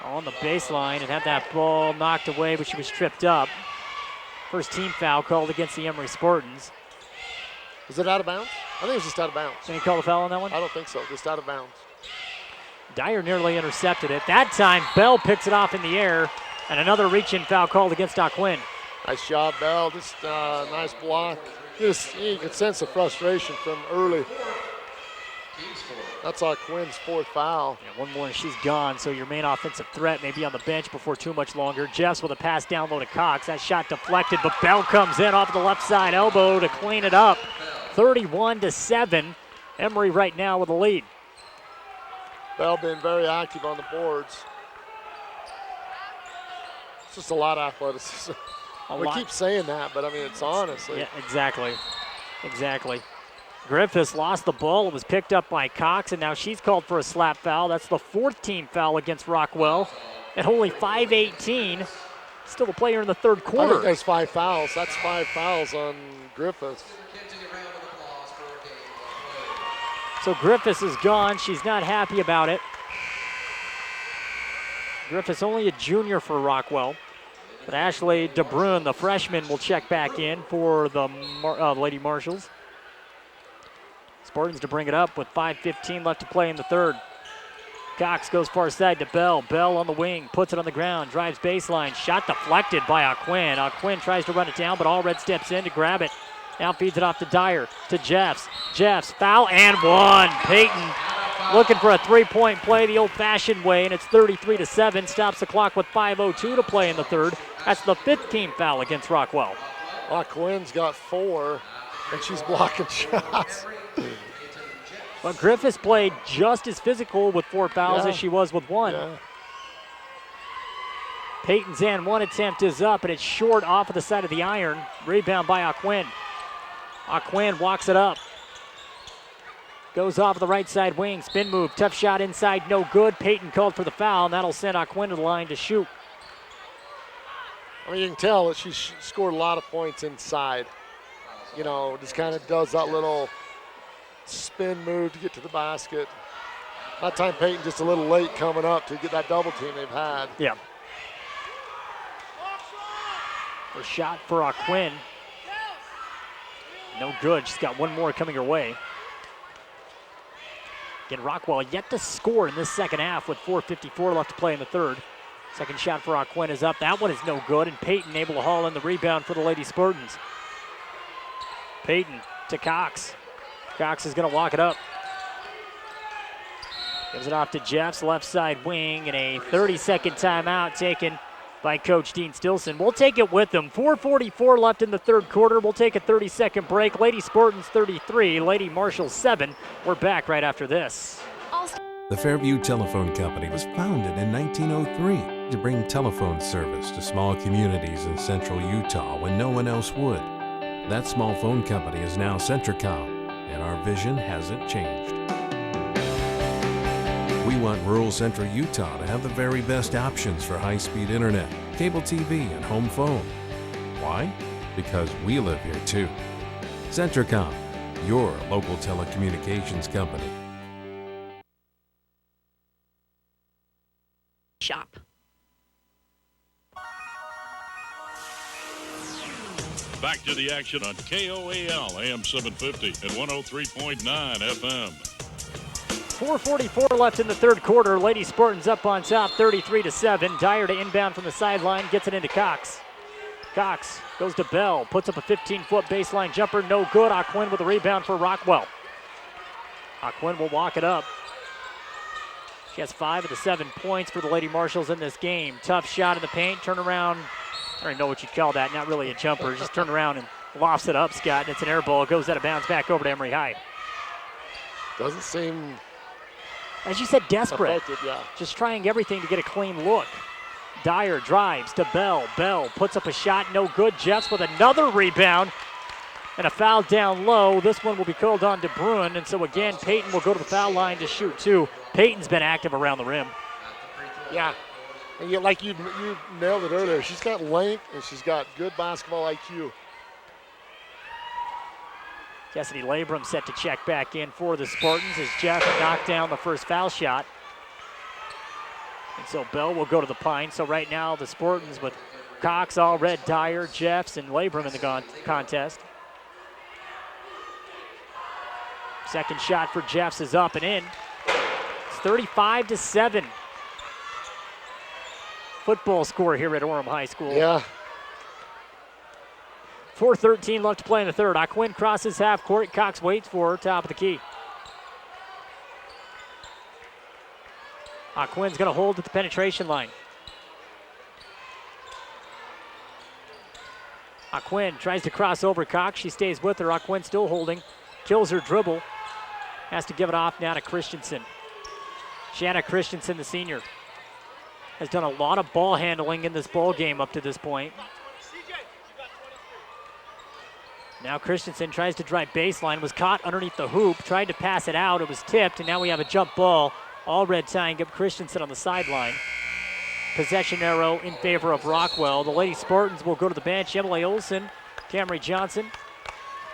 S2: on the baseline and had that ball knocked away, but she was tripped up. First team foul called against the Emery Spartans.
S3: Was it out of bounds? I think it was just out of bounds.
S2: Can you call the foul on that one?
S3: I don't think so, just out of bounds.
S2: Dyer nearly intercepted it. That time, Bell picks it off in the air, and another reach-in foul called against Aquin.
S3: Nice job, Bell. Just nice block. You could sense the frustration from early. That's Quinn's fourth foul.
S2: Yeah, one more and she's gone, so your main offensive threat may be on the bench before too much longer. Jeffs with a pass down low to Cox. That shot deflected, but Bell comes in off the left side elbow to clean it up. 31-7. Emery right now with the lead.
S3: Bell being very active on the boards. It's just a lot of athleticism. We keep saying that, but I mean, it's honestly.
S2: Yeah, exactly. Griffiths lost the ball. It was picked up by Cox, and now she's called for a slap foul. That's the fourth team foul against Rockwell. At only 5:18, still a player in the third quarter.
S3: I think there's 5 fouls. That's 5 fouls on Griffiths.
S2: So Griffiths is gone. She's not happy about it. Griffiths only a junior for Rockwell. But Ashley DeBrun, the freshman, will check back in for the Lady Marshals. Spartans to bring it up with 5:15 left to play in the third. Cox goes far side to Bell. Bell on the wing, puts it on the ground, drives baseline. Shot deflected by Aquin. Aquin tries to run it down, but Allred steps in to grab it. Now feeds it off to Dyer, to Jeffs. Jeffs, foul and one. Peyton looking for a three-point play the old-fashioned way, and it's 33-7. Stops the clock with 5:02 to play in the third. That's the 5th team foul against Rockwell.
S3: Quinn's got 4, and she's blocking shots.
S2: But Griffiths played just as physical with 4 fouls as she was with 1.
S3: Yeah.
S2: Peyton's and 1 attempt is up, and it's short off of the side of the iron. Rebound by Aquin. Aquin walks it up. Goes off the right side wing, spin move, tough shot inside, no good. Peyton called for the foul, and that'll send Aquin to the line to shoot.
S3: I mean, you can tell that she scored a lot of points inside. You know, just kind of does that little spin move to get to the basket. That time Peyton just a little late coming up to get that double team they've had.
S2: Yeah. First shot for Aquin. No good. She's got one more coming her way. Again, Rockwell yet to score in this second half with 4:54 left to play in the third. Second shot for Aquin is up. That one is no good, and Peyton able to haul in the rebound for the Lady Spartans. Peyton to Cox. Cox is going to walk it up. Gives it off to Jeffs, left side wing, and a 30-second timeout taken by Coach Dean Stilson. We'll take it with them. 4:44 left in the third quarter. We'll take a 30-second break. Lady Spartans 33, Lady Marshall 7. We're back right after this.
S21: The Fairview Telephone Company was founded in 1903 to bring telephone service to small communities in central Utah when no one else would. That small phone company is now Centricom, and our vision hasn't changed. We want rural central Utah to have the very best options for high-speed internet, cable TV, and home phone. Why? Because we live here too. Centricom, your local telecommunications company.
S5: Shop.
S7: Back to the action on KOAL AM 750 and 103.9 FM.
S2: 4:44 left in the third quarter. Lady Spartans up on top, 33-7. Dyer to inbound from the sideline, gets it into Cox. Cox goes to Bell, puts up a 15-foot baseline jumper, no good. Aquin with a rebound for Rockwell. Aquin will walk it up. She has 5 of the 7 points for the Lady Marshals in this game. Tough shot in the paint, turn around. I don't even know what you'd call that, not really a jumper. Just turn around and lofts it up, Scott, and it's an air ball. It goes out of bounds back over to Emery High.
S3: Doesn't seem,
S2: as you said, desperate.
S3: affected, yeah.
S2: Just trying everything to get a clean look. Dyer drives to Bell. Bell puts up a shot, no good. Jeffs with another rebound and a foul down low. This one will be called on De Bruin, and so again, Peyton will go to the foul line to shoot 2. Peyton's been active around the rim.
S3: Yeah, and yet, like you nailed it earlier, she's got length and she's got good basketball IQ.
S2: Cassidy Labrum set to check back in for the Spartans as Jeff knocked down the first foul shot. And so Bell will go to the Pine. So right now the Spartans with Cox, all red, Dyer, Jeffs, and Labrum in the contest. Second shot for Jeffs is up and in. It's 35-7. Football score here at Orem High School.
S3: Yeah.
S2: 4:13 left to play in the third. Aquin crosses half court. Cox waits for her, top of the key. Aquin's going to hold at the penetration line. Aquin tries to cross over Cox. She stays with her. Aquin still holding. Kills her dribble. Has to give it off now to Christensen. Shanna Christensen, the senior, has done a lot of ball handling in this ball game up to this point. Now Christensen tries to drive baseline, was caught underneath the hoop, tried to pass it out, it was tipped, and now we have a jump ball. All red tying up Christensen on the sideline. Possession arrow in favor of Rockwell. The Lady Spartans will go to the bench. Emily Olson, Camry Johnson,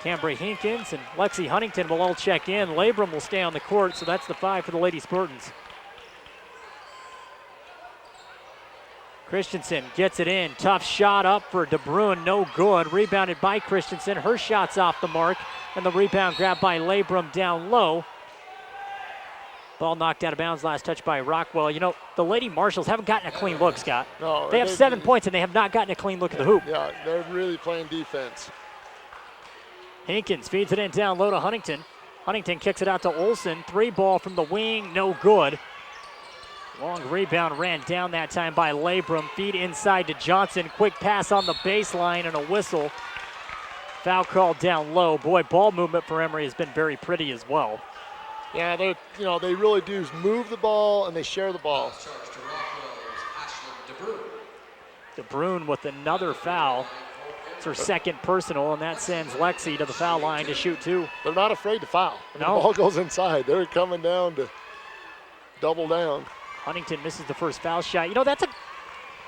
S2: Cambry Hinkins, and Lexi Huntington will all check in. Labrum will stay on the court, so that's the 5 for the Lady Spartans. Christensen gets it in. Tough shot up for De Bruin. No good. Rebounded by Christensen. Her shot's off the mark. And the rebound grabbed by Labrum down low. Ball knocked out of bounds. Last touch by Rockwell. You know, the Lady Marshals haven't gotten a clean look, Scott.
S3: No,
S2: they have 7 points, and they have not gotten a clean look at the hoop.
S3: Yeah, they're really playing defense.
S2: Hinkins feeds it in down low to Huntington. Huntington kicks it out to Olson. 3 ball from the wing. No good. Long rebound ran down that time by Labrum. Feed inside to Johnson. Quick pass on the baseline and a whistle. Foul called down low. Boy, ball movement for Emery has been very pretty as well.
S3: Yeah, they really do move the ball and they share the ball.
S2: De Bruin with another foul. It's her second personal, and that sends Lexi to the foul line to shoot 2.
S3: They're not afraid to foul. When
S2: no.
S3: the ball goes inside, they're coming down to double down.
S2: Huntington misses the first foul shot. You know,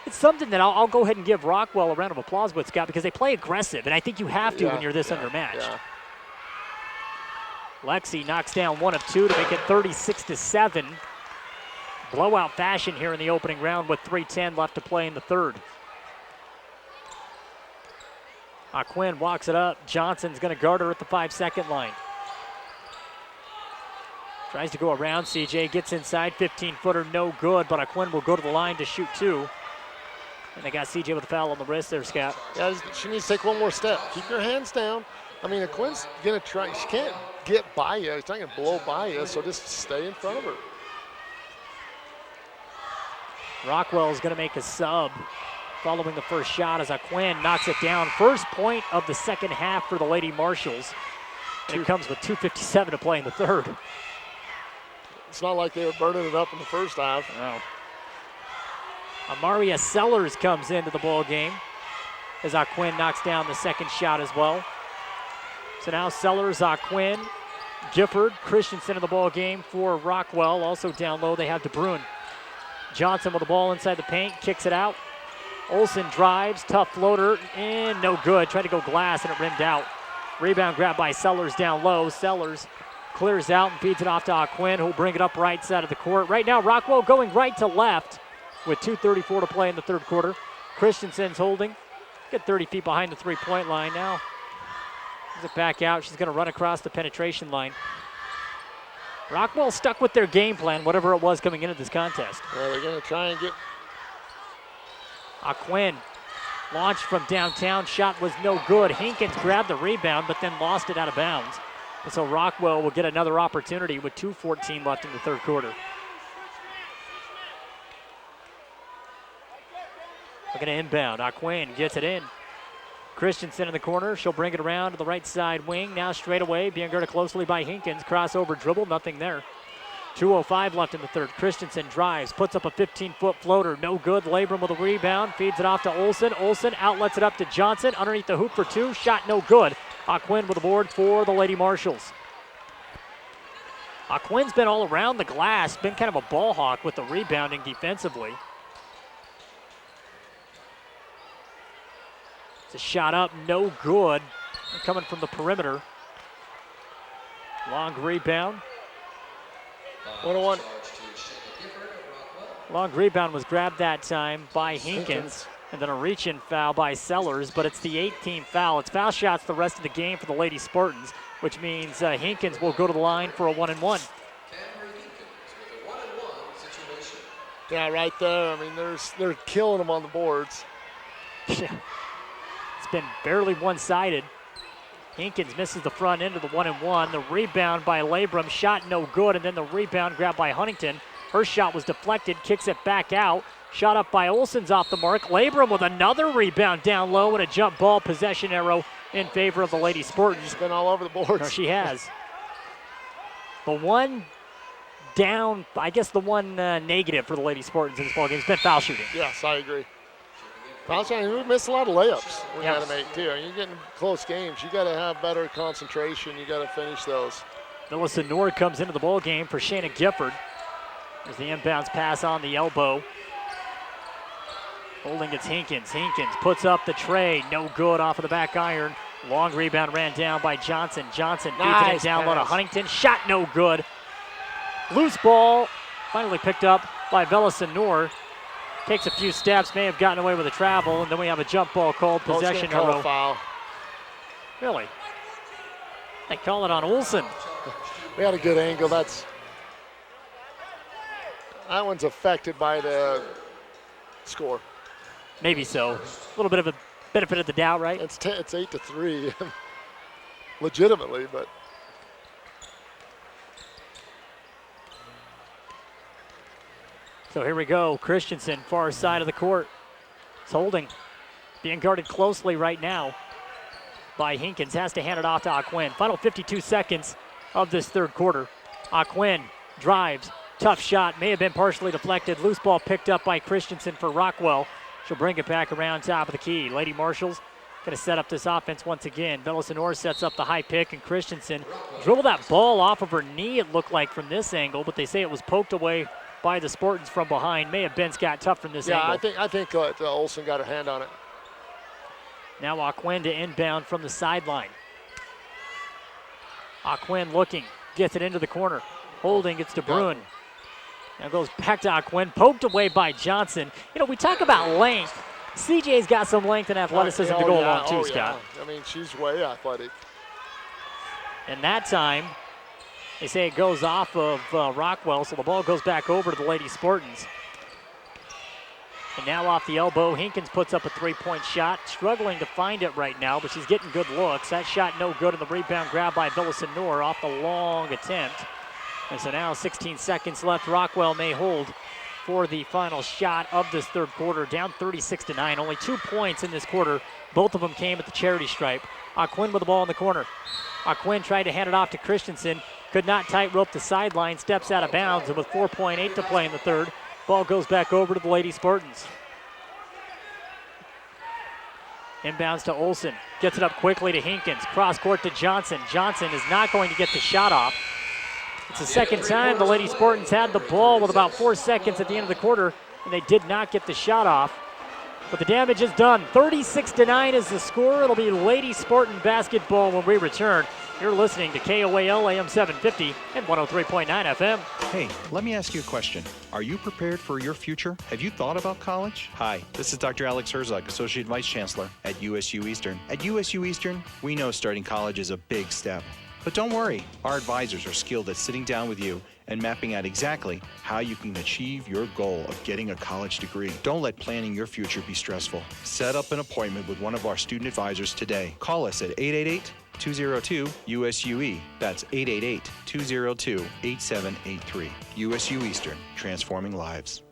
S2: it's something that I'll go ahead and give Rockwell a round of applause with, Scott, because they play aggressive, and I think you have to when you're this undermatched.
S3: Yeah.
S2: Lexi knocks down 1 of 2 to make it 36-7. Blowout fashion here in the opening round with 3:10 left to play in the third. Aquin walks it up. Johnson's going to guard her at the 5-second line. Tries to go around CJ, gets inside, 15-footer, no good, but Aquin will go to the line to shoot 2. And they got CJ with a foul on the wrist there, Scott.
S3: Yeah, she needs to take one more step. Keep your hands down. I mean, Aquin's going to try. She can't get by you. She's not going to blow by you, so just stay in front of her.
S2: Rockwell is going to make a sub. following the first shot as Aquin knocks it down. First point of the second half for the Lady Marshals. And it comes with 2:57 to play in the third.
S3: It's not like they were burning it up in the first half.
S2: No. Amaria Sellers comes into the ball game as Aquin knocks down the second shot as well. So now Sellers, Aquin, Gifford, Christensen in the ball game for Rockwell. Also down low they have DeBruyne. Johnson with the ball inside the paint, kicks it out. Olsen drives, tough floater, and no good. Tried to go glass and it rimmed out. Rebound grabbed by Sellers down low. Sellers clears out and feeds it off to Aquin, who'll bring it up right side of the court. Right now, Rockwell going right to left with 2:34 to play in the third quarter. Christensen's holding. Get 30 feet behind the three-point line now. Brings it back out. She's going to run across the penetration line. Rockwell stuck with their game plan, whatever it was coming into this contest.
S3: Well, they're going to try and get...
S2: Aquin launched from downtown. Shot was no good. Hinkins grabbed the rebound, but then lost it out of bounds. And so Rockwell will get another opportunity with 2:14 left in the third quarter. Looking to inbound. Aquin gets it in. Christensen in the corner. She'll bring it around to the right side wing. Now straight away, being guarded closely by Hinkins. Crossover dribble, nothing there. 2:05 left in the third. Christensen drives, puts up a 15-foot floater. No good. Labram with a rebound. Feeds it off to Olsen. Olsen outlets it up to Johnson. Underneath the hoop for two. Shot no good. Aquin with the board for the Lady Marshals. Aquin's been all around the glass. Been kind of a ball hawk with the rebounding defensively. It's a shot up. No good. Coming from the perimeter. Long rebound.
S3: 101.
S2: Long rebound was grabbed that time by Hinkins. And then a reach-in foul by Sellers, but it's the 18th foul. It's foul shots the rest of the game for the Lady Spartans, which means Hinkins will go to the line for a 1-and-1.
S3: Yeah, right there. I mean, they're killing them on the boards.
S2: It's been barely one-sided. Hinkins misses the front end of the 1-and-1. The rebound by Labram, shot no good, and then the rebound grabbed by Huntington. Her shot was deflected, kicks it back out. Shot up by Olsen's off the mark. Labram with another rebound down low and a jump ball possession arrow in favor of the Lady Spartans.
S3: She's been all over the boards.
S2: No, she has. The one down, I guess the one negative for the Lady Spartans in this ballgame has been foul shooting.
S3: Yes, I agree. Foul shooting, we missed a lot of layups we had to make too. You're getting close games. You got to have better concentration. You got to finish those.
S2: Millicent Nord comes into the ballgame for Shayna Gifford. There's the inbounds pass on the elbow. Holding it's Hinkins. Hinkins puts up the tray. No good off of the back iron. Long rebound ran down by Johnson. Johnson feeds it down low to Huntington. Shot no good. Loose ball finally picked up by Vellasenor. Takes a few steps, may have gotten away with a travel, and then we have a jump ball called possession arrow.
S3: Foul.
S2: Really? They call it on Olsen.
S3: We had a good angle. That one's affected by the score.
S2: Maybe so. A little bit of a benefit of the doubt, right?
S3: It's 8-3, legitimately, but.
S2: So here we go. Christensen, far side of the court. It's holding. Being guarded closely right now by Hinkins. Has to hand it off to Aquin. Final 52 seconds of this third quarter. Aquin drives. Tough shot. May have been partially deflected. Loose ball picked up by Christensen for Rockwell. She'll bring it back around top of the key. Lady Marshals going to set up this offense once again. Vellasenor sets up the high pick, and Christensen dribbled that ball off of her knee, it looked like, from this angle, but they say it was poked away by the Spartans from behind. May have been Scott Tough from this angle.
S3: Yeah, I think Olsen got her hand on it.
S2: Now Aquin to inbound from the sideline. Aquin looking, gets it into the corner. Holding, it's DeBruyne. Now goes back to Aquin, poked away by Johnson. You know, we talk about length. CJ's got some length and athleticism to go along too, Scott.
S3: Yeah. I mean, she's way athletic.
S2: And that time, they say it goes off of Rockwell, so the ball goes back over to the Lady Spartans. And now off the elbow, Hinkins puts up a three-point shot. Struggling to find it right now, but she's getting good looks. That shot no good, and the rebound grab by Vellasenor off the long attempt. And so now 16 seconds left. Rockwell may hold for the final shot of this third quarter, down 36-9. Only 2 points in this quarter. Both of them came at the charity stripe. Quinn with the ball in the corner. Quinn tried to hand it off to Christensen. Could not tightrope the sideline, steps out of bounds, and with 4.8 to play in the third, ball goes back over to the Lady Spartans. Inbounds to Olsen. Gets it up quickly to Hinkins. Cross court to Johnson. Johnson is not going to get the shot off. It's the second time the Lady Spartans had the ball with about 4 seconds at the end of the quarter, and they did not get the shot off. But the damage is done. 36-9 is the score. It'll be Lady Spartan basketball when we return. You're listening to KOAL AM 750 and 103.9 FM.
S4: Hey, let me ask you a question. Are you prepared for your future? Have you thought about college? Hi, this is Dr. Alex Herzog, Associate Vice Chancellor at USU Eastern. At USU Eastern, we know starting college is a big step. But don't worry, our advisors are skilled at sitting down with you and mapping out exactly how you can achieve your goal of getting a college degree. Don't let planning your future be stressful. Set up an appointment with one of our student advisors today. Call us at 888-202-USUE. That's 888-202-8783. USU Eastern, transforming lives.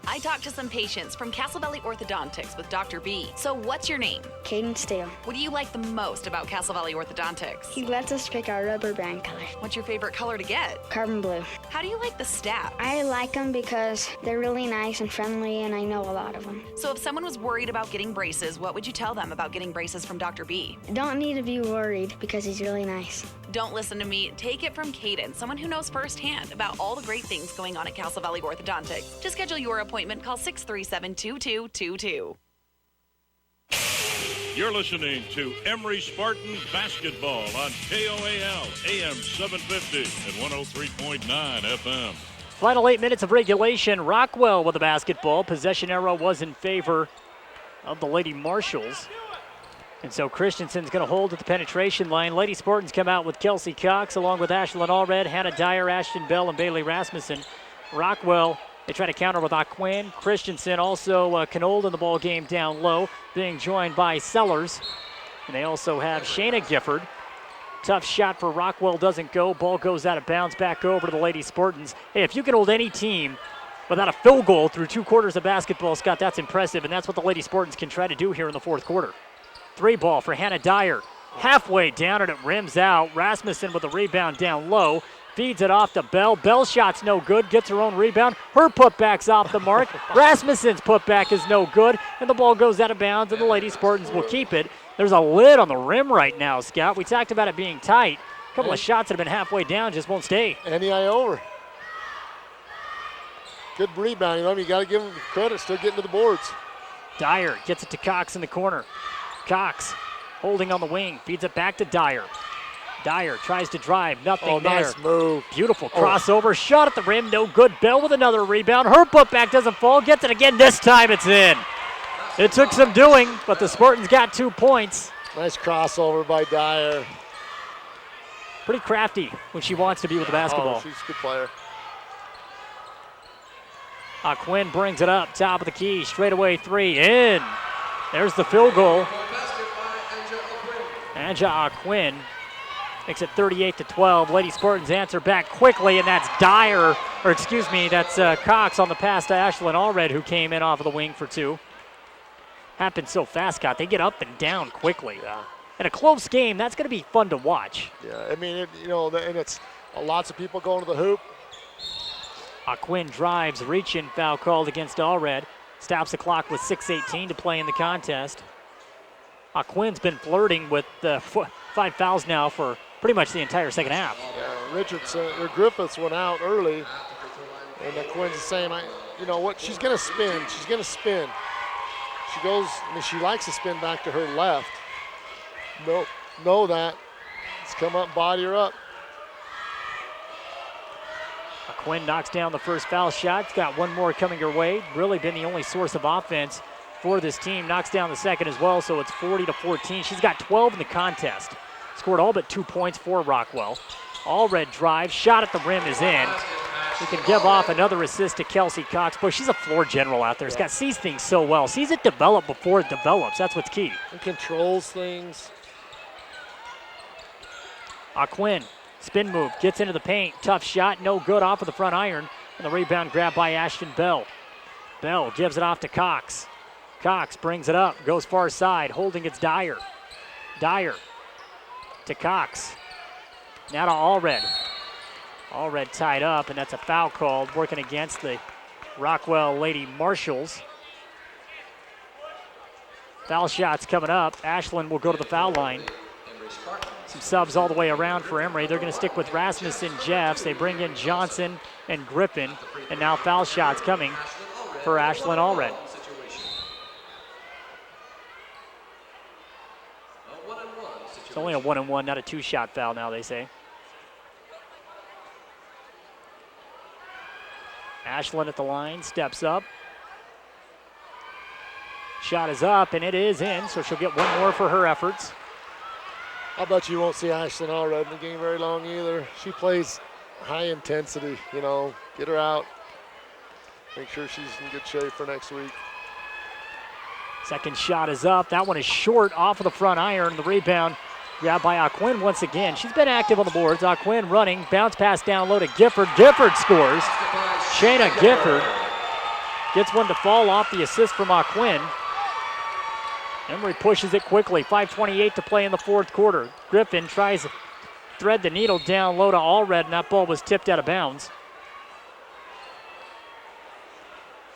S5: I talked to some patients from Castle Valley Orthodontics with Dr. B. So what's your name?
S15: Caden Steele.
S5: What do you like the most about Castle Valley Orthodontics?
S15: He lets us pick our rubber band color.
S5: What's your favorite color to get?
S15: Carbon blue.
S5: How do you like the staff?
S15: I like them because they're really nice and friendly, and I know a lot of them.
S5: So if someone was worried about getting braces, what would you tell them about getting braces from Dr. B?
S15: Don't need to be worried because he's really nice.
S5: Don't listen to me. Take it from Caden, someone who knows firsthand about all the great things going on at Castle Valley Orthodontics. To schedule your appointment, call 637-2222.
S7: You're listening to Emery Spartan basketball on KOAL AM 750 and 103.9 FM.
S2: Final 8 minutes of regulation. Rockwell with the basketball. Possession arrow was in favor of the Lady Marshals. And so Christensen's going to hold at the penetration line. Lady Spartans come out with Kelsey Cox along with Ashlyn Allred, Hannah Dyer, Ashton Bell, and Bailey Rasmussen. Rockwell, they try to counter with Quinn. Christensen also Knold in the ball game down low, being joined by Sellers. And they also have Shayna Gifford. Tough shot for Rockwell, doesn't go. Ball goes out of bounds back over to the Lady Spartans. Hey, if you can hold any team without a field goal through 2 quarters of basketball, Scott, that's impressive. And that's what the Lady Spartans can try to do here in the fourth quarter. 3 ball for Hannah Dyer. Halfway down and it rims out. Rasmussen with the rebound down low. Feeds it off to Bell. Bell's shot's no good. Gets her own rebound. Her putback's off the mark. Rasmussen's putback is no good. And the ball goes out of bounds and the Lady Spartans will keep it. There's a lid on the rim right now, Scott. We talked about it being tight. A couple of shots that have been halfway down just won't stay.
S3: Any eye over. Good rebounding. You got to give them credit. Still getting to the boards.
S2: Dyer gets it to Cox in the corner. Cox holding on the wing, feeds it back to Dyer. Dyer tries to drive, nothing there.
S3: Nice move.
S2: Beautiful crossover, shot at the rim, no good. Bell with another rebound. Her putback doesn't fall, gets it again. This time it's in. It took some doing, but the Spartans got 2 points.
S3: Nice crossover by Dyer.
S2: Pretty crafty when she wants to be with the basketball.
S3: Oh, she's a good player.
S2: Quinn brings it up, top of the key, straightaway 3, in. There's the field goal. Anja Quinn makes it 38-12. Lady Spartans answer back quickly, and that's that's Cox on the pass to Ashlyn Allred, who came in off of the wing for 2. Happened so fast, Scott. They get up and down quickly. In a close game, that's going to be fun to watch.
S3: Yeah, I mean, and it's lots of people going to the hoop.
S2: Quinn drives, reaching, foul called against Allred. Stops the clock with 6:18 to play in the contest. Quinn's been flirting with 5 fouls now for pretty much the entire second half.
S3: Yeah, Griffiths went out early, and Quinn's the same. You know what? She's going to spin. She's going to spin. She likes to spin back to her left. Know that. Let's come up and body her up.
S2: Quinn knocks down the first foul shot. It's got 1 more coming her way. Really been the only source of offense for this team. Knocks down the second as well, so it's 40-14. She's got 12 in the contest. Scored all but 2 points for Rockwell. Allred drives, shot at the rim is in. We can give off another assist to Kelsey Cox. Boy, she's a floor general out there. Scott sees things so well. Sees it develop before it develops. That's what's key.
S3: And controls things.
S2: Quinn, spin move, gets into the paint. Tough shot, no good off of the front iron. And the rebound grabbed by Ashton Bell. Bell gives it off to Cox. Cox brings it up, goes far side, holding it's Dyer. Dyer to Cox. Now to Allred. Allred tied up, and that's a foul called, working against the Rockwell Lady Marshals. Foul shots coming up. Ashland will go to the foul line. Some subs all the way around for Emery. They're going to stick with Rasmussen, Jeffs. They bring in Johnson and Griffin, and now foul shots coming for Ashland Allred. It's only a 1-and-1, not a 2-shot foul now, they say. Ashland at the line, steps up. Shot is up, and it is in, so she'll get one more for her efforts.
S3: I bet you won't see Ashland Allred in the game very long either. She plays high intensity, you know, get her out. Make sure she's in good shape for next week.
S2: Second shot is up. That one is short off of the front iron. The rebound grabbed by Aquin once again. She's been active on the boards. Aquin running, bounce pass down low to Gifford. Gifford scores. Shayna Gifford gets one to fall off the assist from Aquin. Emery pushes it quickly. 5:28 to play in the fourth quarter. Griffin tries to thread the needle down low to Allred, and that ball was tipped out of bounds.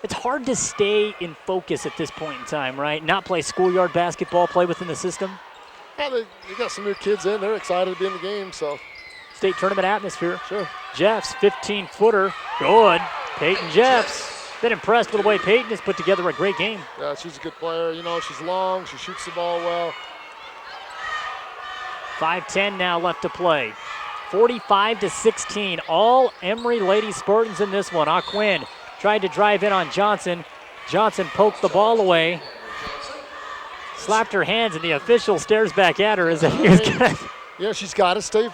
S2: It's hard to stay in focus at this point in time, right? Not play schoolyard basketball, play within the system.
S3: Yeah, they got some new kids in. They're excited to be in the game, so.
S2: State tournament atmosphere.
S3: Sure.
S2: Jeffs, 15-footer. Good. Peyton Jeffs. Been impressed with the way Peyton has put together a great game.
S3: Yeah, she's a good player. You know, she's long. She shoots the ball well.
S2: 5:10 now left to play. 45-16. All Emery Lady Spartans in this one. Aquin tried to drive in on Johnson. Johnson poked the ball away. Slapped her hands, and the official stares back at her as if he was gonna.
S3: Yeah, she's got to stay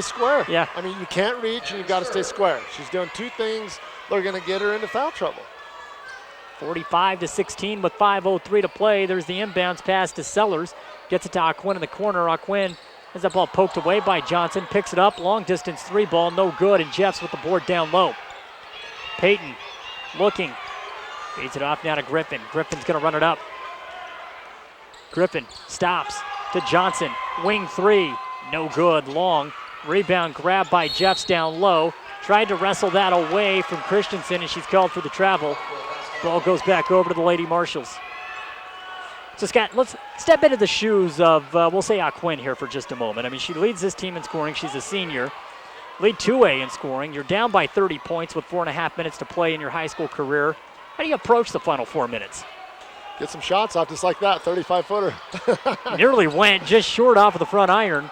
S3: square.
S2: Yeah.
S3: I mean, you can't reach, and you've got to stay square. She's doing two things. They're going to get her into foul trouble.
S2: 45-16 with 5:03 to play. There's the inbounds pass to Sellers. Gets it to Aquin in the corner. Aquin has that ball poked away by Johnson. Picks it up. Long distance three ball. No good. And Jeffs with the board down low. Peyton looking. Feeds it off now to Griffin. Griffin's going to run it up. Griffin stops to Johnson. Wing three. No good. Long. Rebound grab by Jeffs down low. Tried to wrestle that away from Christensen, and she's called for the travel. Ball goes back over to the Lady Marshals. So, Scott, let's step into the shoes of, we'll say, Aquin here for just a moment. I mean, she leads this team in scoring. She's a senior. Lead 2A in scoring. You're down by 30 points with 4.5 minutes to play in your high school career. How do you approach the final 4 minutes?
S3: Get some shots off just like that, 35-footer.
S2: Nearly went just short off of the front iron.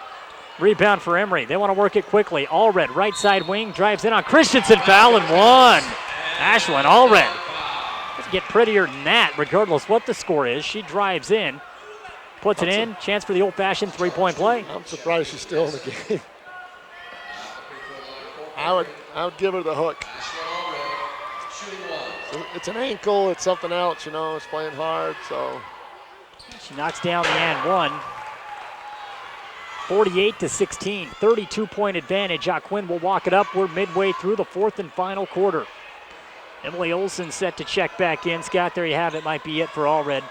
S2: Rebound for Emery. They want to work it quickly. Allred, right side wing, drives in on Christensen. Foul and one. Ashland Allred. Doesn't get prettier than that, regardless what the score is. She drives in, puts it in. Chance for the old-fashioned three-point play.
S3: I'm surprised she's still in the game. I would give her the hook. It's an ankle. It's something else, you know. It's playing hard, so.
S2: She knocks down the and one. 48-16, 32-point advantage. Aquin will walk it up. We're midway through the fourth and final quarter. Emily Olson set to check back in. Scott, there you have it. Might be it for Allred.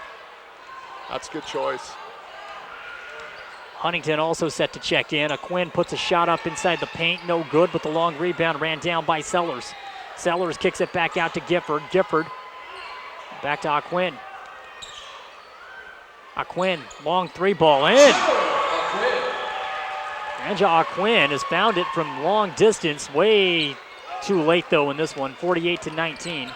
S3: That's a good choice.
S2: Huntington also set to check in. Aquin puts a shot up inside the paint. No good, but the long rebound ran down by Sellers. Sellers kicks it back out to Gifford. Gifford back to Aquin. Aquin, long three ball in. Anja Aquin has found it from long distance. Way too late, though, in this one. 48-19.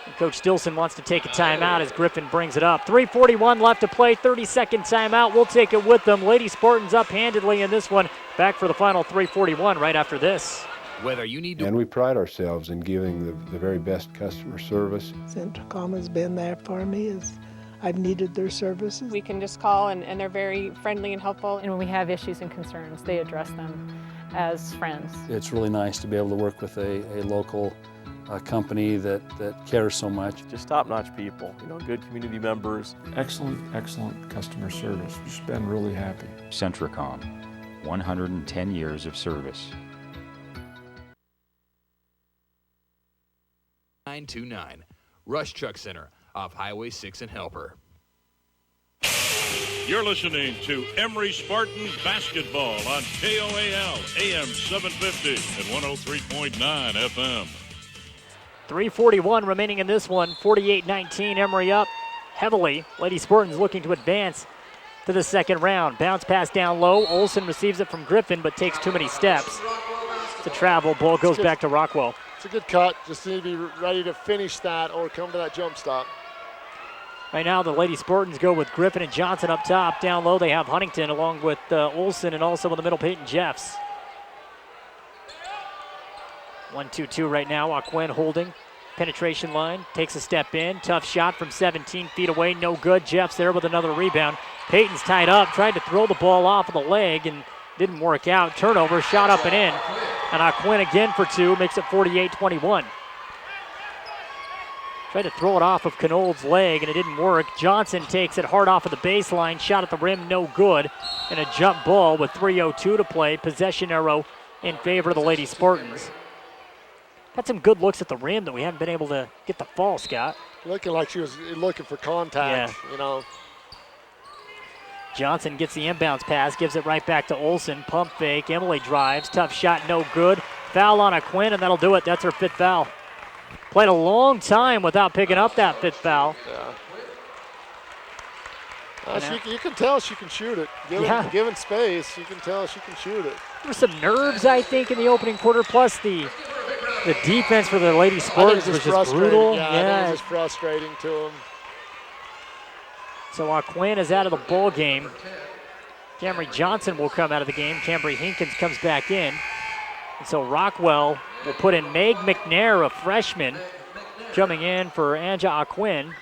S2: And Coach Stilson wants to take a timeout as Griffin brings it up. 3:41 left to play. 30-second timeout. We'll take it with them. Lady Spartans up handedly in this one. Back for the final 3:41 right after this.
S6: Whether you need to.
S22: And we pride ourselves in giving the very best customer service.
S23: Centracom has been there for me as I've needed their services.
S24: We can just call and they're very friendly and helpful. And when we have issues and concerns, they address them as friends.
S11: It's really nice to be able to work with a local company that cares so much.
S25: Just top-notch people, you know, good community members.
S21: Excellent customer service. Just been really happy.
S26: Centracom, 110 years of service.
S6: 2929. Rush Truck Center off Highway 6 in Helper.
S7: You're listening to Emery Spartan Basketball on KOAL, AM 750 and 103.9 FM.
S2: 3:41 remaining in this one. 48-19, Emery up heavily. Lady Spartans looking to advance to the second round. Bounce pass down low. Olsen receives it from Griffin, but takes too many steps. It's a travel. Ball goes back to Rockwell.
S3: It's a good cut. Just need to be ready to finish that or come to that jump stop.
S2: Right now, the Lady Spartans go with Griffin and Johnson up top. Down low, they have Huntington along with Olsen, and also in the middle, Peyton Jeffs. 1-2-2 right now. Aquin holding. Penetration line. Takes a step in. Tough shot from 17 feet away. No good. Jeffs there with another rebound. Peyton's tied up. Tried to throw the ball off of the leg and didn't work out. Turnover. Shot up and in. And Aquin again for two. Makes it 48-21. Tried to throw it off of Knoll's leg, and it didn't work. Johnson takes it hard off of the baseline. Shot at the rim, no good. And a jump ball with 3:02 to play. Possession arrow in favor of the Lady Spartans. Had some good looks at the rim that we haven't been able to get the fall, Scott.
S3: Looking like she was looking for contact, you know.
S2: Johnson gets the inbounds pass, gives it right back to Olsen. Pump fake, Emily drives. Tough shot, no good. Foul on Aquin, and that'll do it. That's her fifth foul. Played a long time without picking up that fifth foul.
S3: Yeah. You can tell she can shoot it. Given space, you can tell she can shoot it.
S2: There were some nerves, I think, in the opening quarter, plus the defense for the Lady Spartans was just brutal.
S3: Yeah, it was just frustrating to them.
S2: So Aquin is out of the ball game. Camry Johnson will come out of the game. Cambry Hinkins comes back in. And so Rockwell will put in Meg McNair, a freshman, coming in for Anja Aquin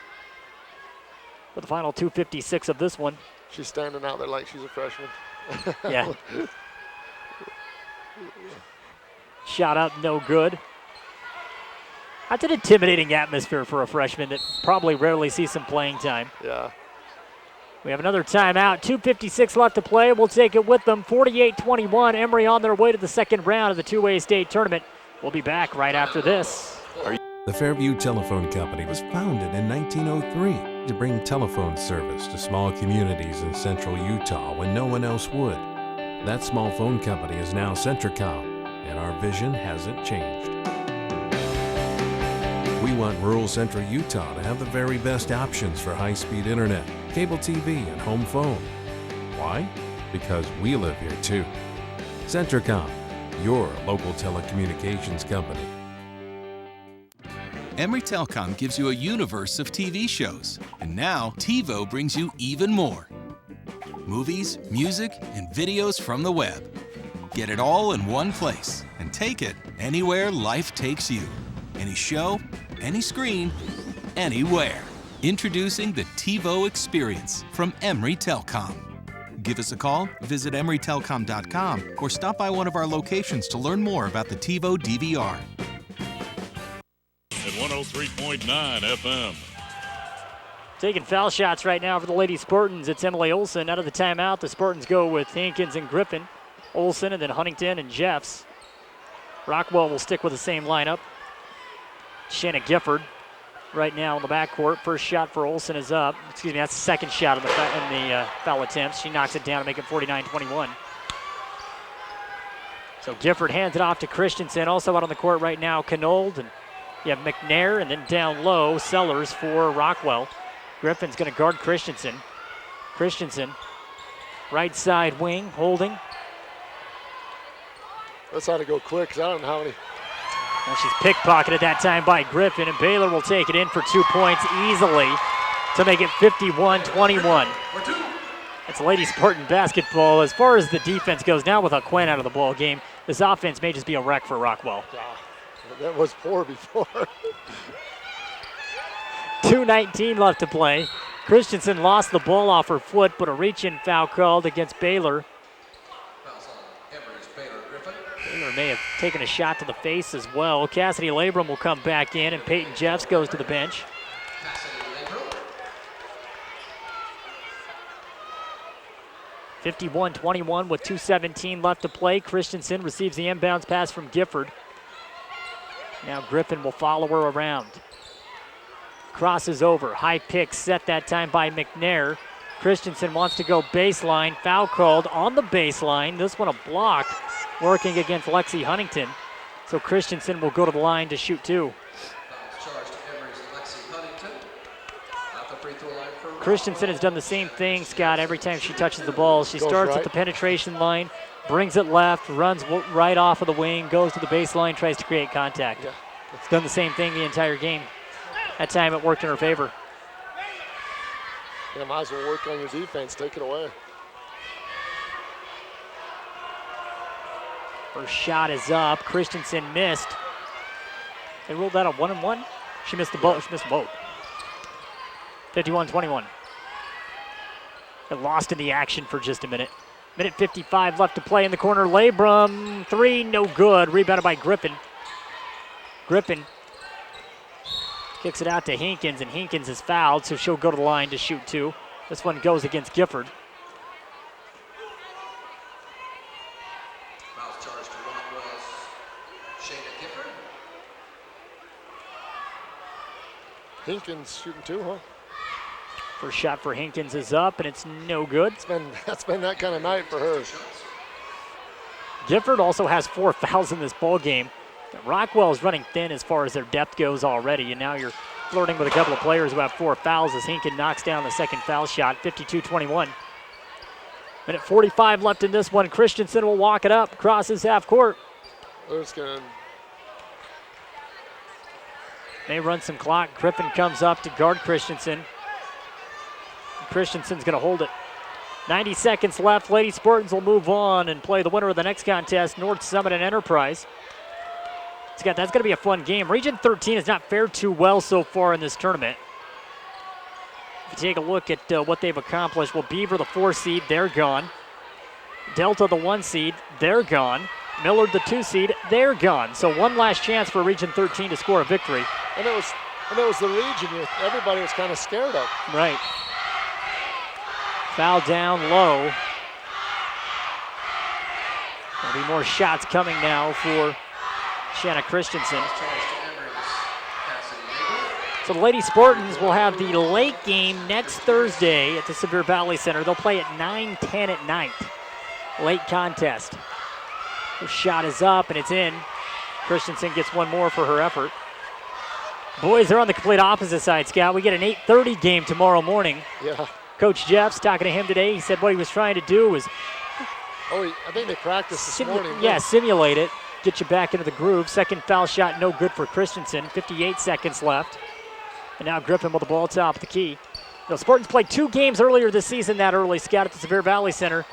S2: for the final 2:56 of this one.
S3: She's standing out there like she's a freshman.
S2: Yeah. Shot up, no good. That's an intimidating atmosphere for a freshman that probably rarely sees some playing time.
S3: Yeah.
S2: We have another timeout. 2:56 left to play. We'll take it with them. 48-21. Emory on their way to the second round of the two-way state tournament. We'll be back right after this.
S21: The Fairview Telephone Company was founded in 1903 to bring telephone service to small communities in central Utah when no one else would. That small phone company is now Centricom, and our vision hasn't changed. We want rural central Utah to have the very best options for high-speed internet, cable TV, and home phone. Why? Because we live here too. Centricom, your local telecommunications company.
S8: Emery Telecom gives you a universe of TV shows, and now TiVo brings you even more. Movies, music, and videos from the web. Get it all in one place and take it anywhere life takes you. Any show, any screen, anywhere. Introducing the TiVo Experience from Emery Telecom. Give us a call, visit emerytelecom.com, or stop by one of our locations to learn more about the TiVo DVR.
S7: At 103.9 FM.
S2: Taking foul shots right now for the Lady Spartans. It's Emily Olsen out of the timeout. The Spartans go with Hankins and Griffin. Olsen and then Huntington and Jeffs. Rockwell will stick with the same lineup. Shanna Gifford right now in the backcourt. First shot for Olsen is up. Excuse me, that's the second shot in the foul attempts. She knocks it down to make it 49-21. So Gifford hands it off to Christensen. Also out on the court right now, Knoll, and you have McNair, and then down low, Sellers for Rockwell. Griffin's going to guard Christensen. Christensen, right side wing, holding.
S3: Let's ought to go quick, because I don't know how many.
S2: Well, she's pickpocketed that time by Griffin, and Baylor will take it in for 2 points easily to make it 51-21. It's Lady Spartan basketball. As far as the defense goes, now with Aquin out of the ball game, this offense may just be a wreck for Rockwell.
S3: That was poor before.
S2: 2:19 left to play. Christensen lost the ball off her foot, but a reach-in foul called against Baylor. Baylor may have taken a shot to the face as well. Cassidy Labrum will come back in, and Peyton Jeffs goes to the bench. (51-21) with 2:17 left to play. Christensen receives the inbounds pass from Gifford. Now Griffin will follow her around. Crosses over. High pick set that time by McNair. Christensen wants to go baseline. Foul called on the baseline. This one a block working against Lexi Huntington. So Christensen will go to the line to shoot 2.
S1: Charged to Emery's Lexi Huntington. At the free throw line for
S2: Christensen has done the same thing, Scott, every time she touches the ball. She
S3: Goes
S2: starts
S3: right.
S2: at the penetration line, brings it left, runs right off of the wing, goes to the baseline, tries to create contact.
S3: Yeah.
S2: It's done the same thing the entire game. That time it worked in her favor.
S3: Yeah, might as well work on your defense. Take it away.
S2: First shot is up. Christensen missed. They ruled that a 1-and-1. She missed the boat. She missed both. 51-21. It lost in the action for just a minute. Minute 55 left to play in the corner. Labrum, 3, no good. Rebounded by Griffin. Griffin kicks it out to Hinkins, and Hinkins is fouled, so she'll go to the line to shoot 2. This one goes against Gifford.
S1: fouls charged to Rockwell's Shayna Gifford.
S3: Hinkins shooting 2, huh?
S2: First shot for Hinkins is up, and it's no good.
S3: That's been that kind of night for her.
S2: Gifford also has 4 fouls in this ball game. Rockwell is running thin as far as their depth goes already, and now you're flirting with a couple of players who have 4 fouls as Hinkin knocks down the second foul shot, 52-21. Minute 45 left in this one. Christensen will walk it up, crosses half court. They run some clock. Griffin comes up to guard Christensen. Christensen's going to hold it. 90 seconds left. Lady Spartans will move on and play the winner of the next contest, North Summit and Enterprise. Scott, that's going to be a fun game. Region 13 has not fared too well so far in this tournament. If you take a look at what they've accomplished, well, Beaver, the 4 seed, they're gone. Delta, the 1 seed, they're gone. Millard, the 2 seed, they're gone. So one last chance for Region 13 to score a victory.
S3: And it was the region everybody was kind of scared of.
S2: Right. Foul down low. There'll be more shots coming now for Shanna Christensen. So the Lady Spartans will have the late game next Thursday at the Sevier Valley Center. They'll play at 9:10 at night. Late contest. The shot is up and it's in. Christensen gets one more for her effort. Boys, they're on the complete opposite side, Scott. We get an 8:30 game tomorrow morning.
S3: Yeah.
S2: Coach Jeff's talking to him today. He said what he was trying to do was
S3: I think they practiced this morning.
S2: Yeah, simulate it. Get you back into the groove. Second foul shot, no good for Christensen. 58 seconds left. And now Griffin with the ball top of the key. The Spartans played 2 games earlier this season that early, Scott, at the Sevier Valley Center.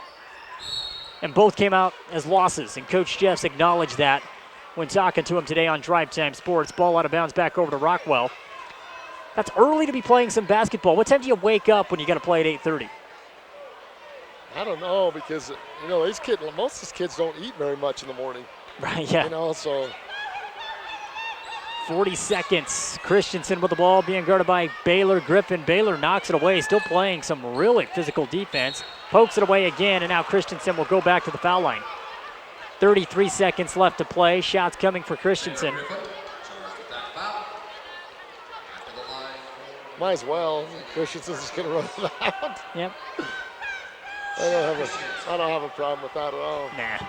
S2: And both came out as losses. And Coach Jeffs acknowledged that when talking to him today on Drive Time Sports. Ball out of bounds back over to Rockwell. That's early to be playing some basketball. What time do you wake up when you got to play at 8:30?
S3: I don't know, because most of these kids don't eat very much in the morning.
S2: Right, yeah.
S3: So
S2: 40 seconds. Christensen with the ball being guarded by Baylor Griffin. Baylor knocks it away, still playing some really physical defense. Pokes it away again, and now Christensen will go back to the foul line. 33 seconds left to play. Shots coming for Christensen.
S3: Might as well. Christensen's just going to run it out.
S2: Yep.
S3: I don't have a problem with that at all.
S2: Nah.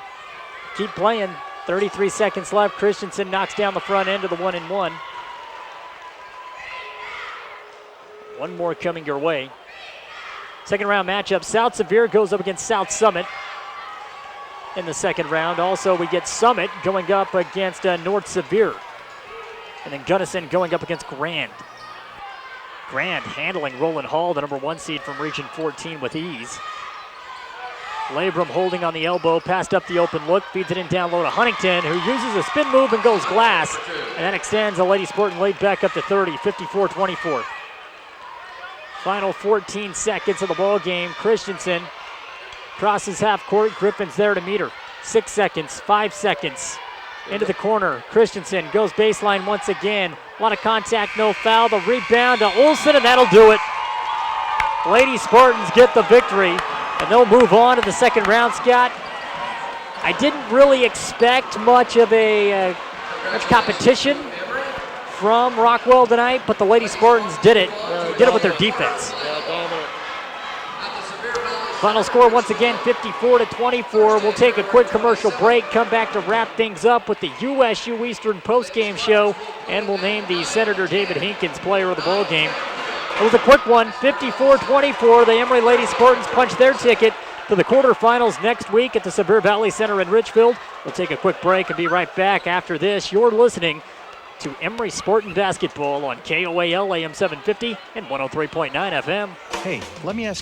S2: Keep playing. 33 seconds left. Christensen knocks down the front end of the 1-and-1. One more coming your way. Second round matchup. South Sevier goes up against South Summit in the second round. Also, we get Summit going up against North Sevier. And then Gunnison going up against Grand. Grand handling Roland Hall, the number 1 seed from Region 14 with ease. Labrum holding on the elbow, passed up the open look, feeds it in down low to Huntington, who uses a spin move and goes glass. And that extends the Lady Spartan lead back up to 30, 54-24. Final 14 seconds of the ball game. Christensen crosses half court. Griffin's there to meet her. 6 seconds, 5 seconds. Into the corner. Christensen goes baseline once again. A lot of contact, no foul. The rebound to Olsen, and that'll do it. Lady Spartans get the victory, and they'll move on to the second round, Scott. I didn't really expect much of much competition from Rockwell tonight, but the Lady Spartans did it. Did it with their defense.
S3: Yeah, dominant.
S2: Final score once again, 54-24. We'll take a quick commercial break, come back to wrap things up with the USU Eastern postgame show, and we'll name the Senator David Hinkins player of the ball game. It was a quick one, 54-24. The Emery Lady Spartans punched their ticket to the quarterfinals next week at the Sevier Valley Center in Richfield. We'll take a quick break and be right back after this. You're listening to Emery Spartan Basketball on KOAL AM 750 and 103.9 FM.
S4: Hey, let me ask